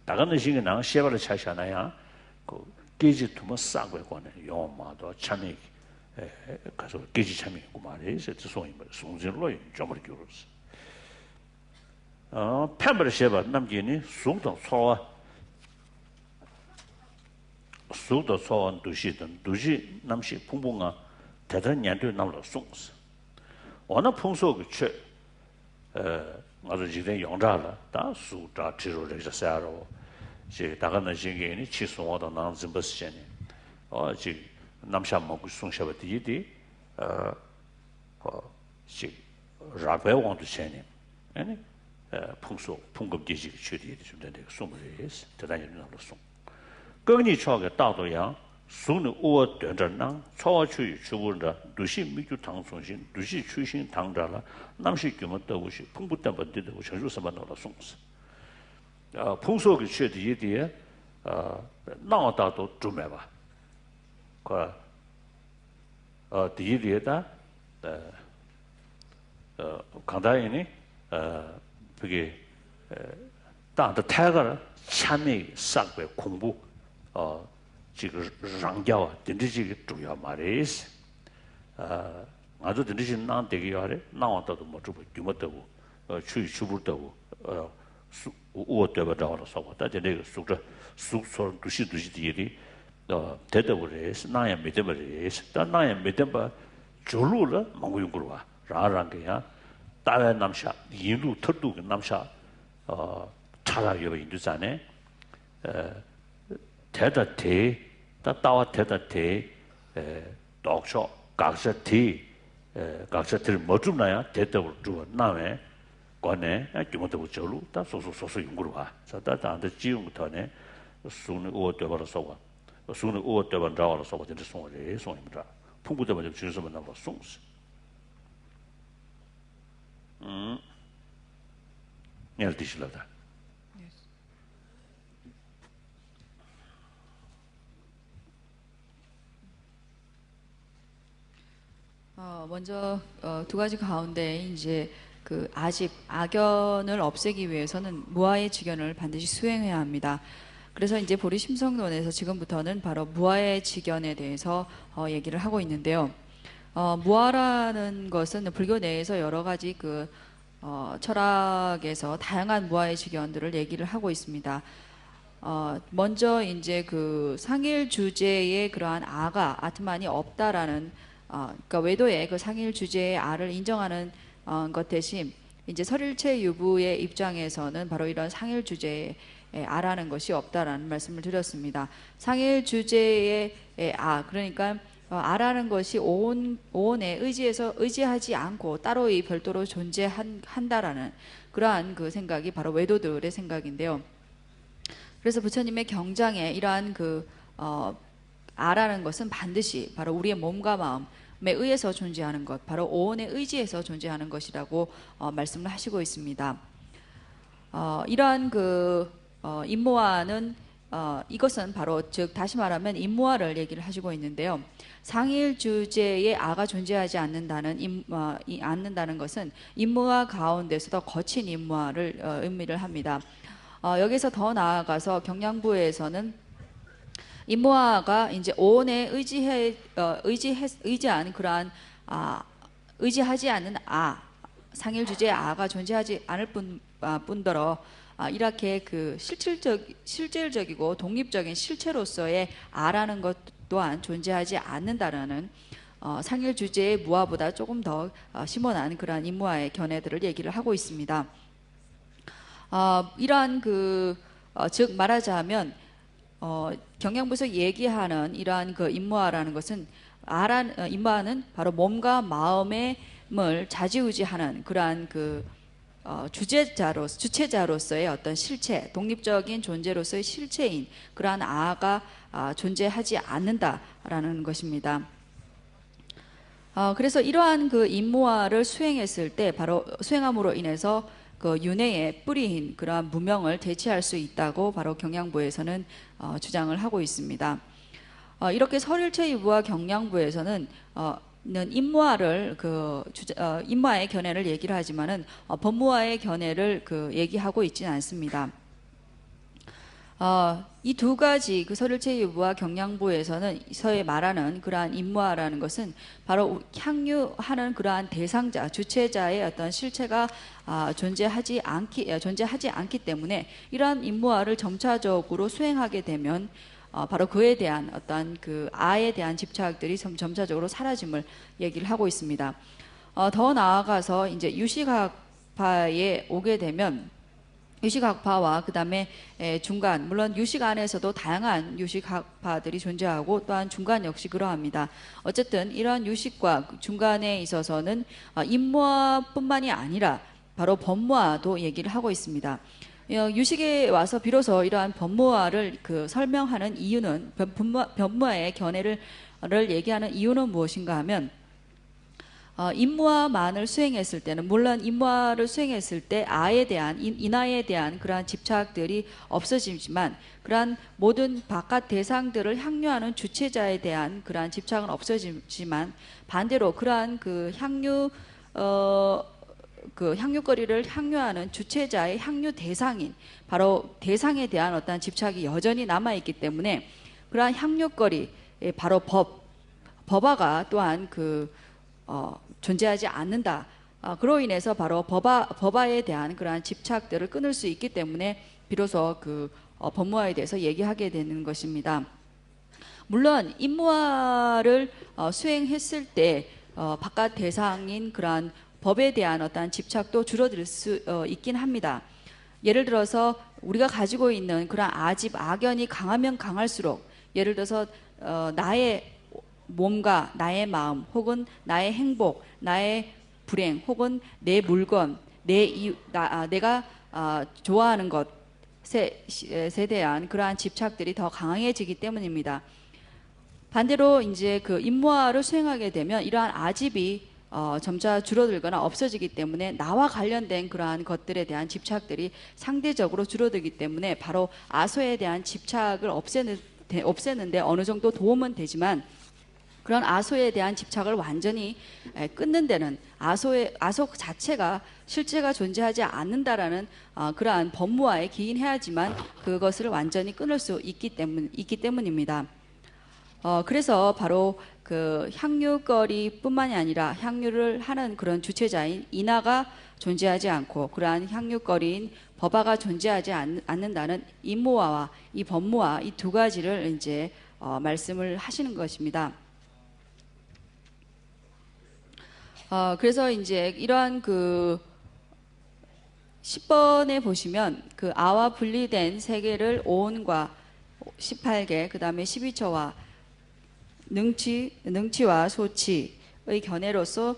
나가는 시기 나 시발을 차시하나야 그 깨지 투면 싸고 거네 요마도 참이 가서 깨지 참이 고 말했어 지소인 말 송진로 좀 이렇게 그랬어 펜버를 쉐바 남기니 숭도 소와 수도 소원 두시든 두시 남시 풍부가 대단 년도 남로 송스 어느 풍속이 최 아주 지대 용자라 다 수다 지로를 사로 제 다가는 신경이 치송하다 난 짐버스제니 지 남샤 먹고 송샤버디디 지 라베원도 챤니 아니 풍속 풍급계식 처리해 좀 되는 송물에서 대단히 남로 송更你 초게 다도야 수는 우어 된전랑 초추 주부다 두시 미주 당송신 두시 추신 당자라 남시 규모 더우시 풍부다 번데도 전주서만 나라 송스 풍속의 최대에 나왔다도 좀 해봐 뒤에다 강다인이 그게 다한테 태가를 참여 싹배 공부 지금 랑자와 든지지 주요 말이스 아주 든지지 난 되게 하래 나왔다도 뭐 주부 규모도 추이 주부도 우어되버다고 써봤다 근데 숙저 숙소 두시 뒤에 대대버레스 나야 메데버레스 나야 메데버 졸루라 망고용구로와 라랑게야 다외 남샤 인루 터두 남샤 차라여베 인두산에 대다대 따와 대다대 독서 각서티 각서들 뭐좀나야 대답을 주 나에 관에 규모도 저루 다 소소소소 연구로 와 자다다한테 지금부터네 수는 오어되버서 와 수는 오어되버 나와서 와 진짜 송어래 송입니다 풍부되버 좀 주서만 나와 송스 열 디실라다 먼저 두 가지 가운데 이제 그 악연을 없애기 위해서는 무아의 직연을 반드시 수행해야 합니다. 그래서 이제 보리 심성론에서 지금부터는 바로 무아의 직연에 대해서 얘기를 하고 있는데요. 무아라는 것은 불교 내에서 여러 가지 그 철학에서 다양한 무아의 직연들을 얘기를 하고 있습니다. 먼저 이제 그 상일 주제의 그러한 아가 아트만이 없다라는 그러니까 외도의 그 상일 주제의 아를 인정하는 것 대신 이제 설일체 유부의 입장에서는 바로 이런 상일 주제의 아라는 것이 없다라는 말씀을 드렸습니다. 상일 주제의 아 그러니까 아라는 것이 오온에 의지하지 않고 따로이 별도로 존재한다라는 그러한 그 생각이 바로 외도들의 생각인데요. 그래서 부처님의 경장에 이러한 그 아라는 것은 반드시 바로 우리의 몸과 마음에 의해서 존재하는 것, 바로 오온의 의지에서 존재하는 것이라고 말씀을 하시고 있습니다. 이러한 그 임무화는 이것은 바로 즉 다시 말하면 임무화를 얘기를 하시고 있는데요. 상일 주제에 아가 존재하지 않는다는 것은 임무화 가운데서도 거친 임무화를 의미를 합니다. 여기서 더 나아가서 경량부에서는 임무화가 이제 오온에 의지한 그러한 의지하지 않는 상일 주제의 아가 존재하지 않을 뿐더러 이렇게 그 실질적이고 독립적인 실체로서의 아라는 것 또한 존재하지 않는다라는 상일 주제의 무아보다 조금 더 심원한 그러한 임무화의 견해들을 얘기를 하고 있습니다. 이러한 즉 말하자면 경양부에서 얘기하는 이러한 그 임무화라는 것은 임무화는 바로 몸과 마음을 좌지우지하는 그러한 그 주체자로서의 어떤 실체, 독립적인 존재로서의 실체인 그러한 아가 존재하지 않는다라는 것입니다. 그래서 이러한 그 임무화를 수행했을 때 바로 수행함으로 인해서 그 윤회의 뿌리인 그러한 무명을 대체할 수 있다고 바로 경양부에서는 주장을 하고 있습니다. 이렇게 설일체 유부와 경양부에서는 임무화를 임무화의 견해를 얘기를 하지만은 법무화의 견해를 얘기하고 있지는 않습니다. 이 두 가지 그 설일체 유부와 경양부에서는 서에 말하는 그러한 임무화라는 것은 바로 향유하는 그러한 대상자, 주체자의 어떤 실체가 존재하지 않기 때문에 이러한 임무화를 점차적으로 수행하게 되면 바로 그에 대한 어떤 그 아에 대한 집착들이 점차적으로 사라짐을 얘기를 하고 있습니다. 더 나아가서 이제 유식학파에 오게 되면 유식학파와 그 다음에 중간, 물론 유식 안에서도 다양한 유식학파들이 존재하고 또한 중간 역시 그러합니다. 어쨌든 이러한 유식과 중간에 있어서는 임무화뿐만이 아니라 바로 법무화도 얘기를 하고 있습니다. 유식에 와서 비로소 이러한 법무화를 설명하는 이유는 법무화의 견해를 얘기하는 이유는 무엇인가 하면 임무화만을 수행했을 때는 물론 임무화를 수행했을 때 아에 대한 인아에 대한 그러한 집착들이 없어지지만 그러한 모든 바깥 대상들을 향유하는 주체자에 대한 그러한 집착은 없어지지만 반대로 그러한 그 향유거리를 향유하는 주체자의 향유 대상인 바로 대상에 대한 어떤 집착이 여전히 남아있기 때문에 그러한 향유거리 바로 법화가 또한 존재하지 않는다. 그로 인해서 바로 법화에 대한 그러한 집착들을 끊을 수 있기 때문에 비로소 법무화에 대해서 얘기하게 되는 것입니다. 물론 임무화를 수행했을 때 바깥 대상인 그러한 법에 대한 어떤 집착도 줄어들 수 있긴 합니다. 예를 들어서 우리가 가지고 있는 그런 아집, 악연이 강하면 강할수록 예를 들어서 나의 몸과 나의 마음 혹은 나의 행복, 나의 불행 혹은 내 물건, 내가 좋아하는 것에 대한 그러한 집착들이 더 강해지기 때문입니다. 반대로 이제 임무화를 수행하게 되면 이러한 아집이 점차 줄어들거나 없어지기 때문에 나와 관련된 그러한 것들에 대한 집착들이 상대적으로 줄어들기 때문에 바로 아소에 대한 집착을 없애는데 어느 정도 도움은 되지만 그런 아소에 대한 집착을 완전히 끊는 데는 아소 자체가 실체가 존재하지 않는다라는 그러한 법무화에 기인해야지만 그것을 완전히 끊을 수 있기 때문입니다. 그래서 바로 향유거리뿐만이 아니라 향유를 하는 그런 주체자인 인하가 존재하지 않고 그러한 향유거리인 법화가 존재하지 않는다는 임무화와 이 법무화 이 두 가지를 이제 말씀을 하시는 것입니다. 그래서 이제 이러한 10번에 보시면 아와 분리된 세계를 오온과 18개, 그 다음에 12처와 능치와 소치의 견해로서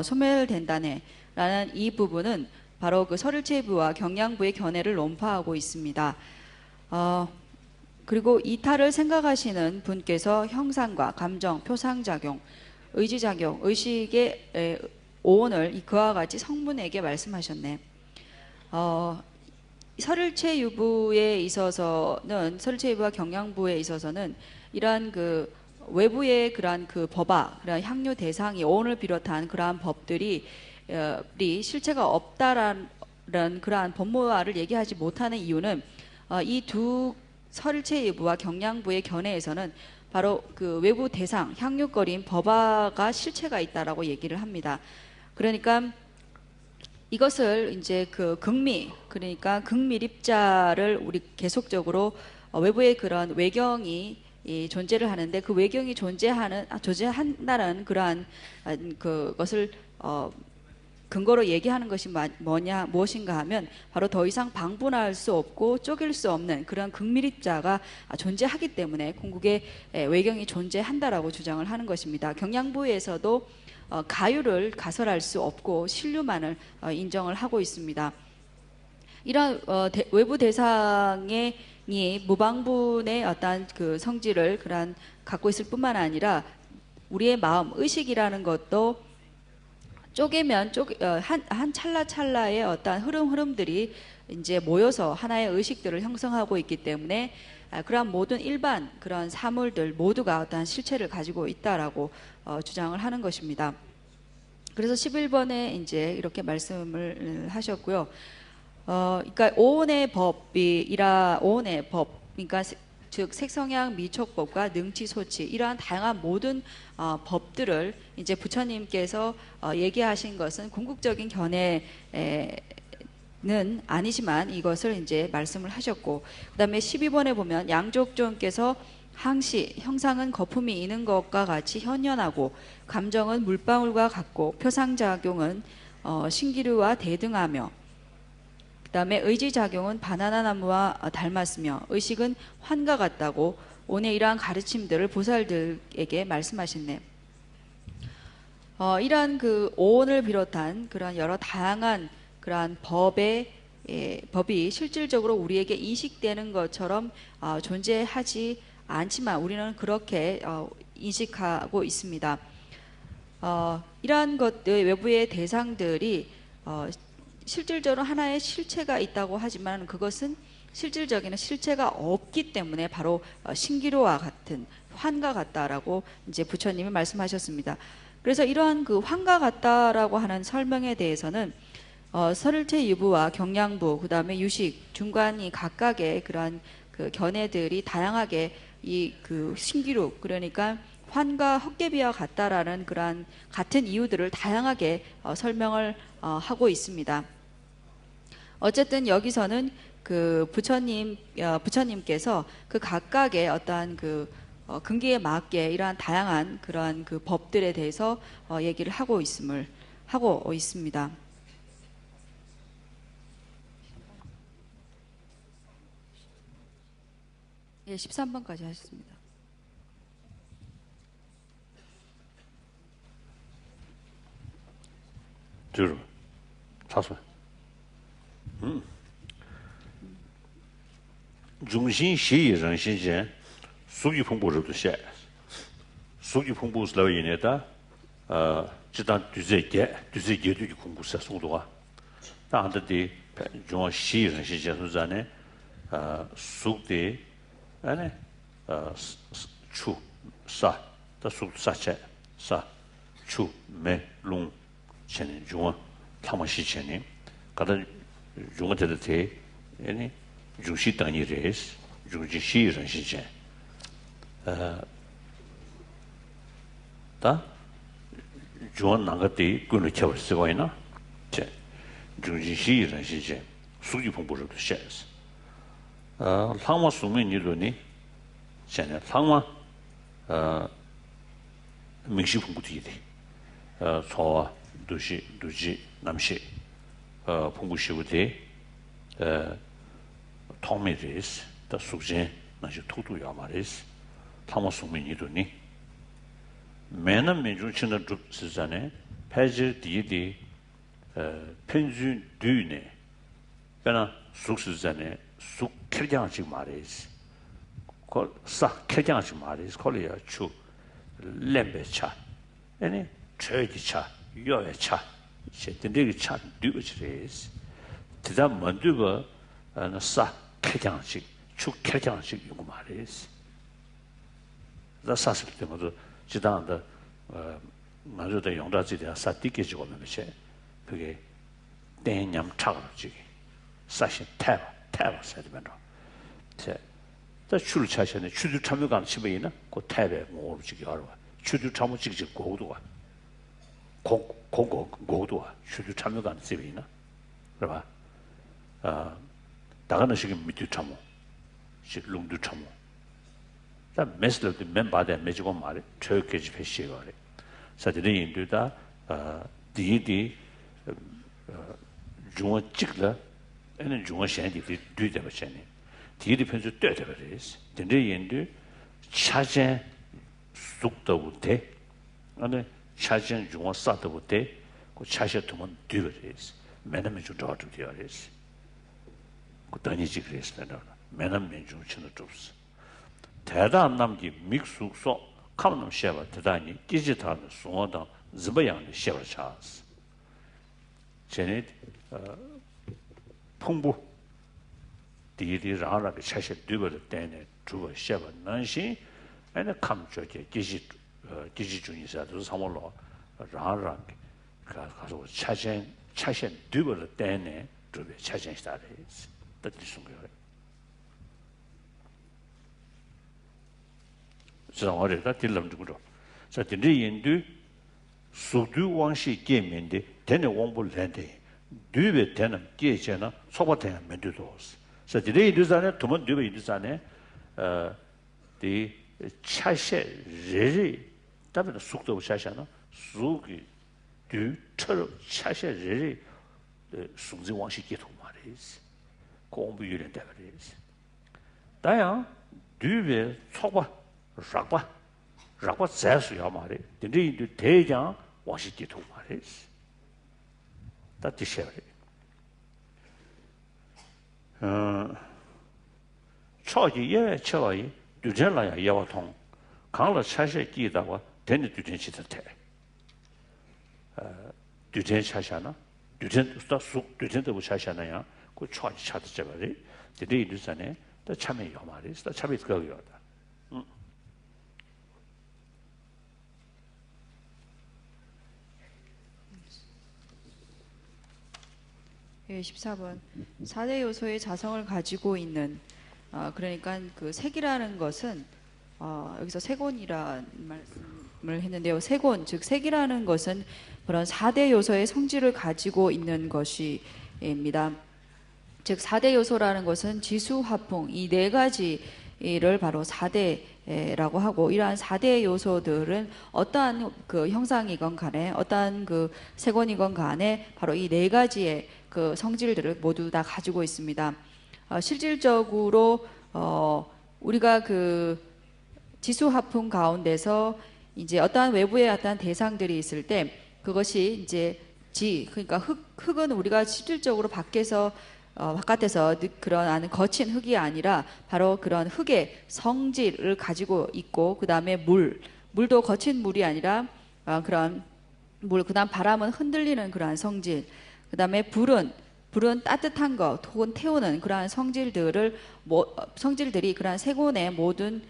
소멸된다네 라는 이 부분은 바로 설일체부와 경양부의 견해를 논파하고 있습니다. 그리고 이탈을 생각하시는 분께서 형상과 감정, 표상작용, 의지작용, 의식의 오온을 그와 같이 성문에게 말씀하셨네. 설일체 유부에 있어서는 설일체 유부와 경양부에 있어서는 이러한 외부의 그러한 법화, 그러한 향유 대상이 오온을 비롯한 그러한 법들이 실체가 없다라는 그러한 법무화를 얘기하지 못하는 이유는 이 두 설일체 유부와 경양부의 견해에서는 바로 외부 대상, 향유거리인 법화가 실체가 있다라고 얘기를 합니다. 그러니까 이것을 이제 그러니까 극밀입자를 우리 계속적으로 외부의 그런 외경이 존재를 하는데 그 외경이 존재한다는 그러한 그것을 근거로 얘기하는 것이 무엇인가 하면 바로 더 이상 방분할 수 없고 쪼갤 수 없는 그런 극밀입자가 존재하기 때문에 궁극의 외경이 존재한다라고 주장을 하는 것입니다. 경양부에서도 가유를 가설할 수 없고 신류만을 인정을 하고 있습니다. 이런 외부 대상의 이 무방분의 어떤 그 성질을 그런 갖고 있을 뿐만 아니라 우리의 마음, 의식이라는 것도 쪼개면 한 찰나찰나의 어떤 흐름들이 이제 모여서 하나의 의식들을 형성하고 있기 때문에 그러한 모든 일반 그런 사물들 모두가 어떠한 실체를 가지고 있다라고 주장을 하는 것입니다. 그래서 11번에 이제 이렇게 말씀을 하셨고요. 그러니까 오온의 오온의 법, 그러니까 즉 색성향 미촉법과 능치소치 이러한 다양한 모든 법들을 이제 부처님께서 얘기하신 것은 궁극적인 견해는 아니지만 이것을 이제 말씀을 하셨고, 그다음에 12번에 보면 양족존께서 항시 형상은 거품이 있는 것과 같이 현연하고 감정은 물방울과 같고 표상작용은 신기류와 대등하며 그다음에 의지작용은 바나나 나무와 닮았으며 의식은 환과 같다고 오늘 이러한 가르침들을 보살들에게 말씀하셨네. 이러한 그 오온을 비롯한 그런 여러 다양한 그러한 법이 실질적으로 우리에게 인식되는 것처럼 존재하지 않지만 우리는 그렇게 인식하고 있습니다. 이러한 것들 외부의 대상들이 실질적으로 하나의 실체가 있다고 하지만 그것은 실질적인 실체가 없기 때문에 바로 신기루와 같은 환과 같다라고 이제 부처님이 말씀하셨습니다. 그래서 이러한 그 환과 같다라고 하는 설명에 대해서는 설일체 유부와 경량부, 그 다음에 유식, 중관이 각각의 그러한 그 견해들이 다양하게 이 그 신기루, 그러니까 환과 헛개비와 같다라는 그러한 같은 이유들을 다양하게 설명을 하고 있습니다. 어쨌든 여기서는 그 부처님께서 그 각각의 어떠한 그 근기에 맞게 이러한 다양한 그러한 그 법들에 대해서 얘기를 하고 있습니다. 예, 13번까지 하셨습니다. 줄 차수. 중심 시의人心间 수기 풍부를 写 수기 풍부스라고 인해다 지단 뒤제게도 공부사 속도가 다한테 좀 시의 人心间소자네 숙대 안에 추사 다 숙사체 사추매롱 chen 중앙 타마시 chen 가다 중앙에 대 아니 중시 단위 레스 중지 시전 시제 다 중앙 나가대 군을 채울 수가 있나 제 중지 시전 시제 수기 공부를 시작했어 상마 수면이로니 chen 상마 민시 공부도 돼 소와 두지 남시 풍부시부대 통매레스 더 숙제 나시 토도야 말레스 타모 수민이도니 매는 민주친의 줍스자네 패지 디디 편주 뒤네 그러나 숙스자네 숙 kel장지 말레스 콜사 kel장지 말레스 콜이야 추 렘베차 아니 최기차 요에차 제대로 차 뒤거지레스 대다 먼저가 사 개장식 축 개장식 요구 말이스 다 사실 때문에 지단다 맞아도 용다지대 사티케지 오면 그 그게 대냠 차가지기 사실 태바 세드면로 자 추를 차셔네 추주 참여관 집에 있나 그 태베 모르지기 알아 추주 참여 직직 고도가 고도와 추주 참여관 집에 있나 그래 봐 다가는 시기 밑에 참모 실롱도 참모 다 메슬도 멤버들 매지고 말에 저렇게지 패시가 그래 사들이 인도다 디디 중어 찍라 애는 중어 시한이 뒤에 버셔네 디디 편수 떼대 버리스 근데 인도 차제 속도부터 안에 차진 중앙 싸도부터 그 차셔 두면 뒤버리지. 매너면 좀 도와도 되어야지. 그 단위지 그랬으면 매너면 좀 치는 좁스. 대단 남기 믹숙소 카운넘 쉐바 대단히 디지털 수어다 즈바양 쉐바 차스. 제네 풍부 디리라라게 차셔 뒤버를 때네 주어 쉐바 난시 애나 감쪽에 기지 중에서도 상물로 라라게 가서 차신 뒤버를 때네 주어 차신 스타일이 뜻이 거예요. 저어리다 딜럼주고 자 딘리인도 수두 왕시 게면데 되는 왕불 랜데 뒤에 되는 게잖아 소바테 면도도스 자 딜리인도잖아 두번 뒤에 인도잖아 디 차셰 레리 답은 속도 차샤나 수기 뒤 처럼 차셰 레리 숨지 왕시 게토 말이지 공부 유련돼 버리지 다야 뒤에 소바 락바 자수야 말이 근데 대장 와시티도 말이 다 디셔리 초기에 초이 두전라야 야와통 강로 차셔 기다와 되는 두전치한테 두전 차샤나 두전 수 두전도 못 차샤나야 그 초기 차도 잡아리 근데 이두산에 다 참여야 말이 다 참여 그거요다 예, 14번. 4대 요소의 자성을 가지고 있는 그러니까 그 색이라는 것은 여기서 색온이라는 말씀을 했는데요. 색온, 즉 색이라는 것은 그런 4대 요소의 성질을 가지고 있는 것입니다. 즉 4대 요소라는 것은 지수, 화풍 이 네 가지를 바로 4대라고 하고 이러한 4대 요소들은 어떠한 그 형상이건 간에 어떠한 그 색온이건 간에 바로 이 네 가지의 그 성질들을 모두 다 가지고 있습니다. 실질적으로 우리가 그 지수 화풍 가운데서 이제 어떠한 외부의 어떠한 대상들이 있을 때 그것이 이제 그러니까 흙은 우리가 실질적으로 바깥에서 그런 거친 흙이 아니라 바로 그런 흙의 성질을 가지고 있고 그 다음에 물도 거친 물이 아니라 그런 물, 그 다음 바람은 흔들리는 그러한 성질, 그 다음에 불은 따뜻한 것 혹은 태우는 그러한 성질들이 그러한 색온의 모두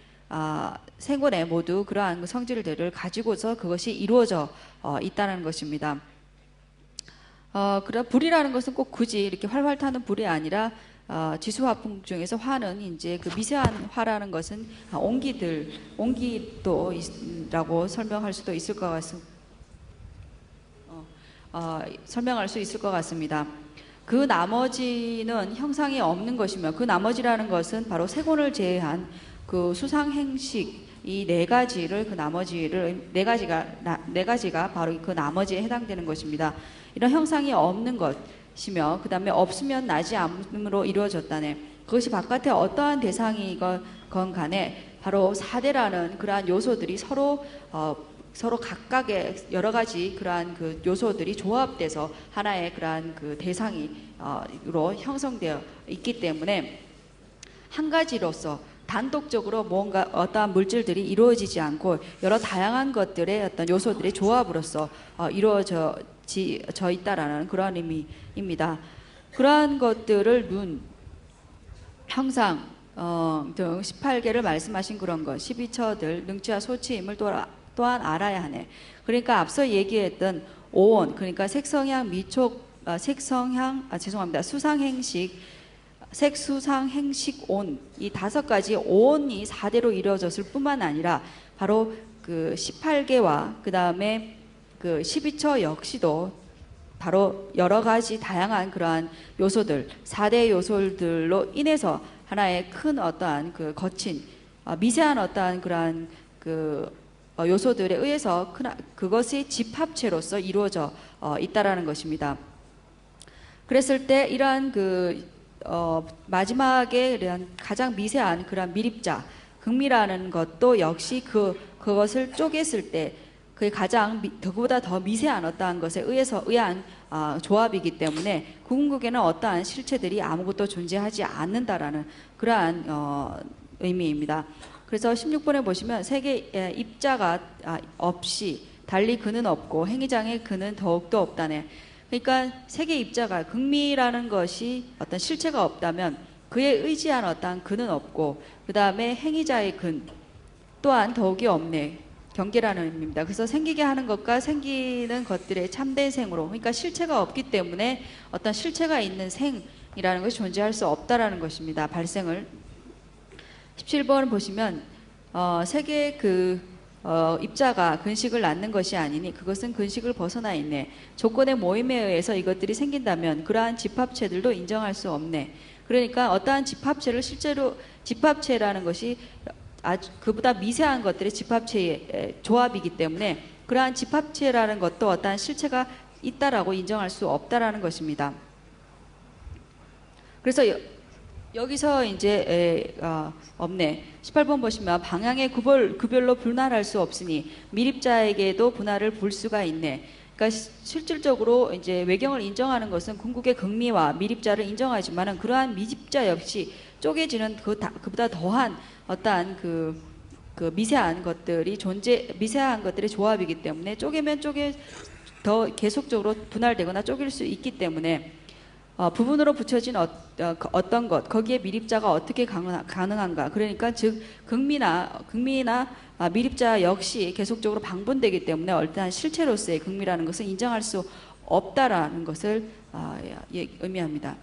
그러한 성질들을 가지고서 그것이 이루어져 있다는 것입니다. 불이라는 것은 꼭 굳이 이렇게 활활 타는 불이 아니라 지수화풍 중에서 화는 이제 그 미세한 화라는 것은 온기도라고 설명할 수도 있을 것 같습니다. 설명할 수 있을 것 같습니다. 그 나머지는 형상이 없는 것이며 그 나머지라는 것은 바로 색온을 제외한 그 수상행식 이 네 가지가 바로 그 나머지에 해당되는 것입니다. 이런 형상이 없는 것이며 그 다음에 없으면 나지 않음으로 이루어졌다네. 그것이 바깥에 어떠한 대상이건 간에 바로 4대라는 그러한 요소들이 서로 각각의 여러 가지 그러한 그 요소들이 조합돼서 하나의 그러한 그 대상으로 형성되어 있기 때문에 한 가지로서 단독적으로 뭔가 어떠한 물질들이 이루어지지 않고 여러 다양한 것들의 어떤 요소들의 조합으로서 이루어져 있다라는 그런 의미입니다. 그러한 것들을 눈, 형상 등 18개를 말씀하신 그런 것, 12처들, 능치와 소치임을 또한 알아야 하네. 그러니까 앞서 얘기했던 오온, 그러니까 수상행식, 색수상행식 온, 이 5가지 오온이 4대로 이루어졌을 뿐만 아니라 바로 그 18개와 그 다음에 그 12처 역시도 바로 여러 가지 다양한 그러한 요소들, 4대 요소들로 인해서 하나의 큰 어떠한 그 거친 미세한 어떠한 그러한 그 요소들에 의해서 그것이 집합체로서 이루어져 있다라는 것입니다. 그랬을 때 이러한 마지막에 대한 가장 미세한 그런 밀입자, 극미라는 것도 역시 그것을 쪼갰을 때 그게 가장 그보다 더 미세한 어떠한 것에 의한 조합이기 때문에 구근국에는 어떠한 실체들이 아무것도 존재하지 않는다라는 그러한 의미입니다. 그래서 16번에 보시면 세계 입자가 없이 달리 그는 없고 행위장의 그는 더욱더 없다네. 그러니까 세계 입자가 극미라는 것이 어떤 실체가 없다면 그에 의지한 어떠한 그는 없고 그 다음에 행위자의 근 또한 더욱이 없네. 경계라는 의미입니다. 그래서 생기게 하는 것과 생기는 것들의 참된 생으로, 그러니까 실체가 없기 때문에 어떤 실체가 있는 생이라는 것이 존재할 수 없다라는 것입니다. 발생을. 17번 보시면 세계 입자가 근식을 낳는 것이 아니니 그것은 근식을 벗어나 있네. 조건의 모임에 의해서 이것들이 생긴다면 그러한 집합체들도 인정할 수 없네. 그러니까 어떠한 집합체를 실제로 집합체라는 것이 아주 그보다 미세한 것들의 집합체의 조합이기 때문에 그러한 집합체라는 것도 어떠한 실체가 있다라고 인정할 수 없다라는 것입니다. 그래서 여기서 이제 없네. 18번 보시면 방향의 구별로 분할할 수 없으니 미립자에게도 분할을 볼 수가 있네. 그러니까 실질적으로 이제 외경을 인정하는 것은 궁극의 극미와 미립자를 인정하지만은 그러한 미립자 역시 쪼개지는 그보다 더한 어떠한 그 미세한 것들이 미세한 것들의 조합이기 때문에 쪼개면 더 계속적으로 분할되거나 쪼갤 수 있기 때문에 부분으로 붙여진 어떤 것 거기에 미립자가 어떻게 가능한가. 그러니까 즉 극미나 미립자 역시 계속적으로 방분되기 때문에 어떠한 실체로서의 극미라는 것을 인정할 수 없다라는 것을 의미합니다.